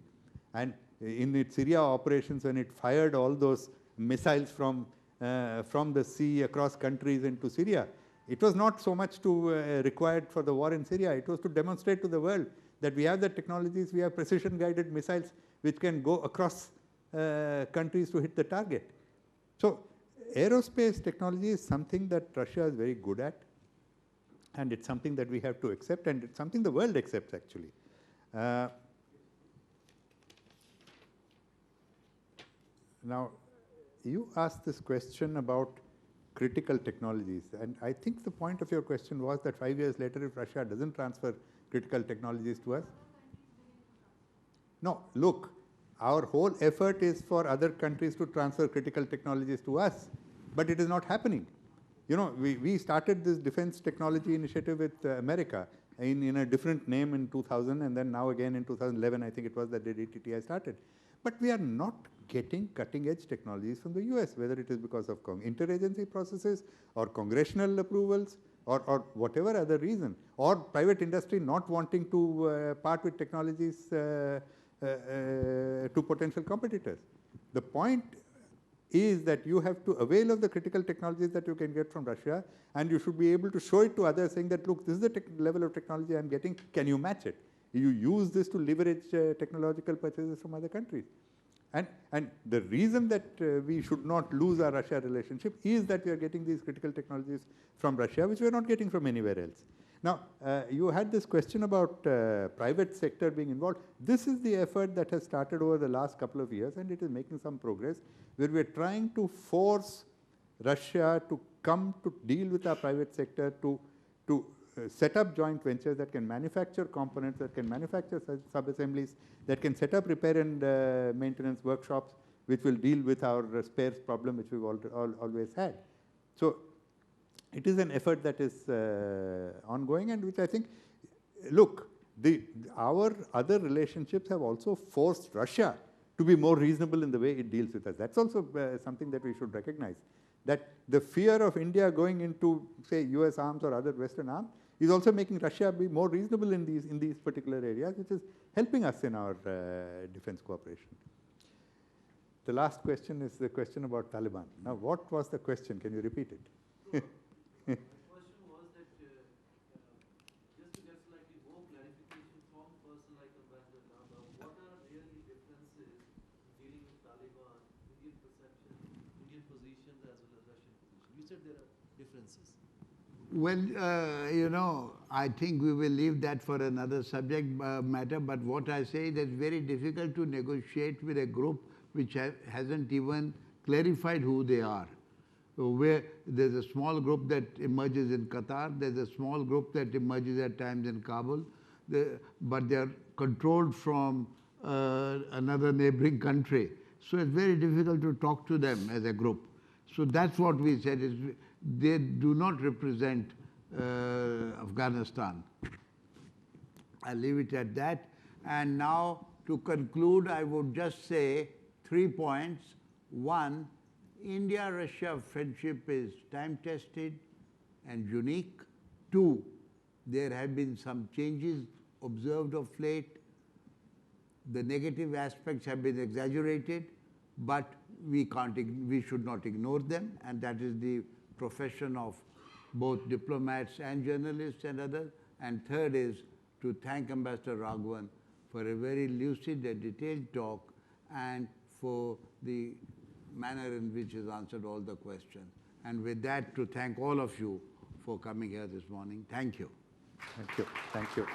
And in its Syria operations, when it fired all those missiles from the sea across countries into Syria, it was not so much to required for the war in Syria. It was to demonstrate to the world that we have the technologies, we have precision-guided missiles which can go across countries to hit the target. So aerospace technology is something that Russia is very good at, and it's something that we have to accept, and it's something the world accepts actually. Now, you asked this question about critical technologies, and I think the point of your question was that 5 years later, if Russia doesn't transfer critical technologies to us. No, look, our whole effort is for other countries to transfer critical technologies to us, but it is not happening. You know, we started this defense technology initiative with America in a different name in 2000, and then now again in 2011, I think it was that the DTTI started. But we are not getting cutting-edge technologies from the US, whether it is because of interagency processes or congressional approvals or whatever other reason, or private industry not wanting to part with technologies to potential competitors. The point is that you have to avail of the critical technologies that you can get from Russia, and you should be able to show it to others, saying that, look, this is the level of technology I'm getting, can you match it? You use this to leverage technological purchases from other countries. And the reason that we should not lose our Russia relationship is that we are getting these critical technologies from Russia, which we are not getting from anywhere else. Now, you had this question about private sector being involved. This is the effort that has started over the last couple of years, and it is making some progress, where we are trying to force Russia to come to deal with our private sector to set up joint ventures that can manufacture components, that can manufacture sub-assemblies, that can set up repair and maintenance workshops, which will deal with our spares problem, which we've always had. So it is an effort that is ongoing, and which I think, look, our other relationships have also forced Russia to be more reasonable in the way it deals with us. That's also something that we should recognize, that the fear of India going into, say, US arms or other Western arms is also making Russia be more reasonable in these particular areas, which is helping us in our defense cooperation. The last question is the question about Taliban. Now, what was the question? Can you repeat it? The question was that, just to get slightly more clarification from a person like Ambassador Lambah, what are really differences in dealing with Taliban, Indian perception, Indian positions as well as Russian position? You said there are differences. Well, you know, I think we will leave that for another subject matter, but what I say is it's very difficult to negotiate with a group which hasn't even clarified who they are. So where there's a small group that emerges in Qatar, there's a small group that emerges at times in Kabul, but they're controlled from another neighboring country. So it's very difficult to talk to them as a group. So that's what we said, is they do not represent Afghanistan. I'll leave it at that. And now, to conclude, I would just say 3 points. One, India-Russia friendship is time-tested and unique. Two, there have been some changes observed of late. The negative aspects have been exaggerated, but we should not ignore them, and that is the profession of both diplomats and journalists and others. And third is to thank Ambassador Raghavan for a very lucid and detailed talk and for the manner in which he has answered all the questions. And with that, to thank all of you for coming here this morning. Thank you. Thank you. Thank you.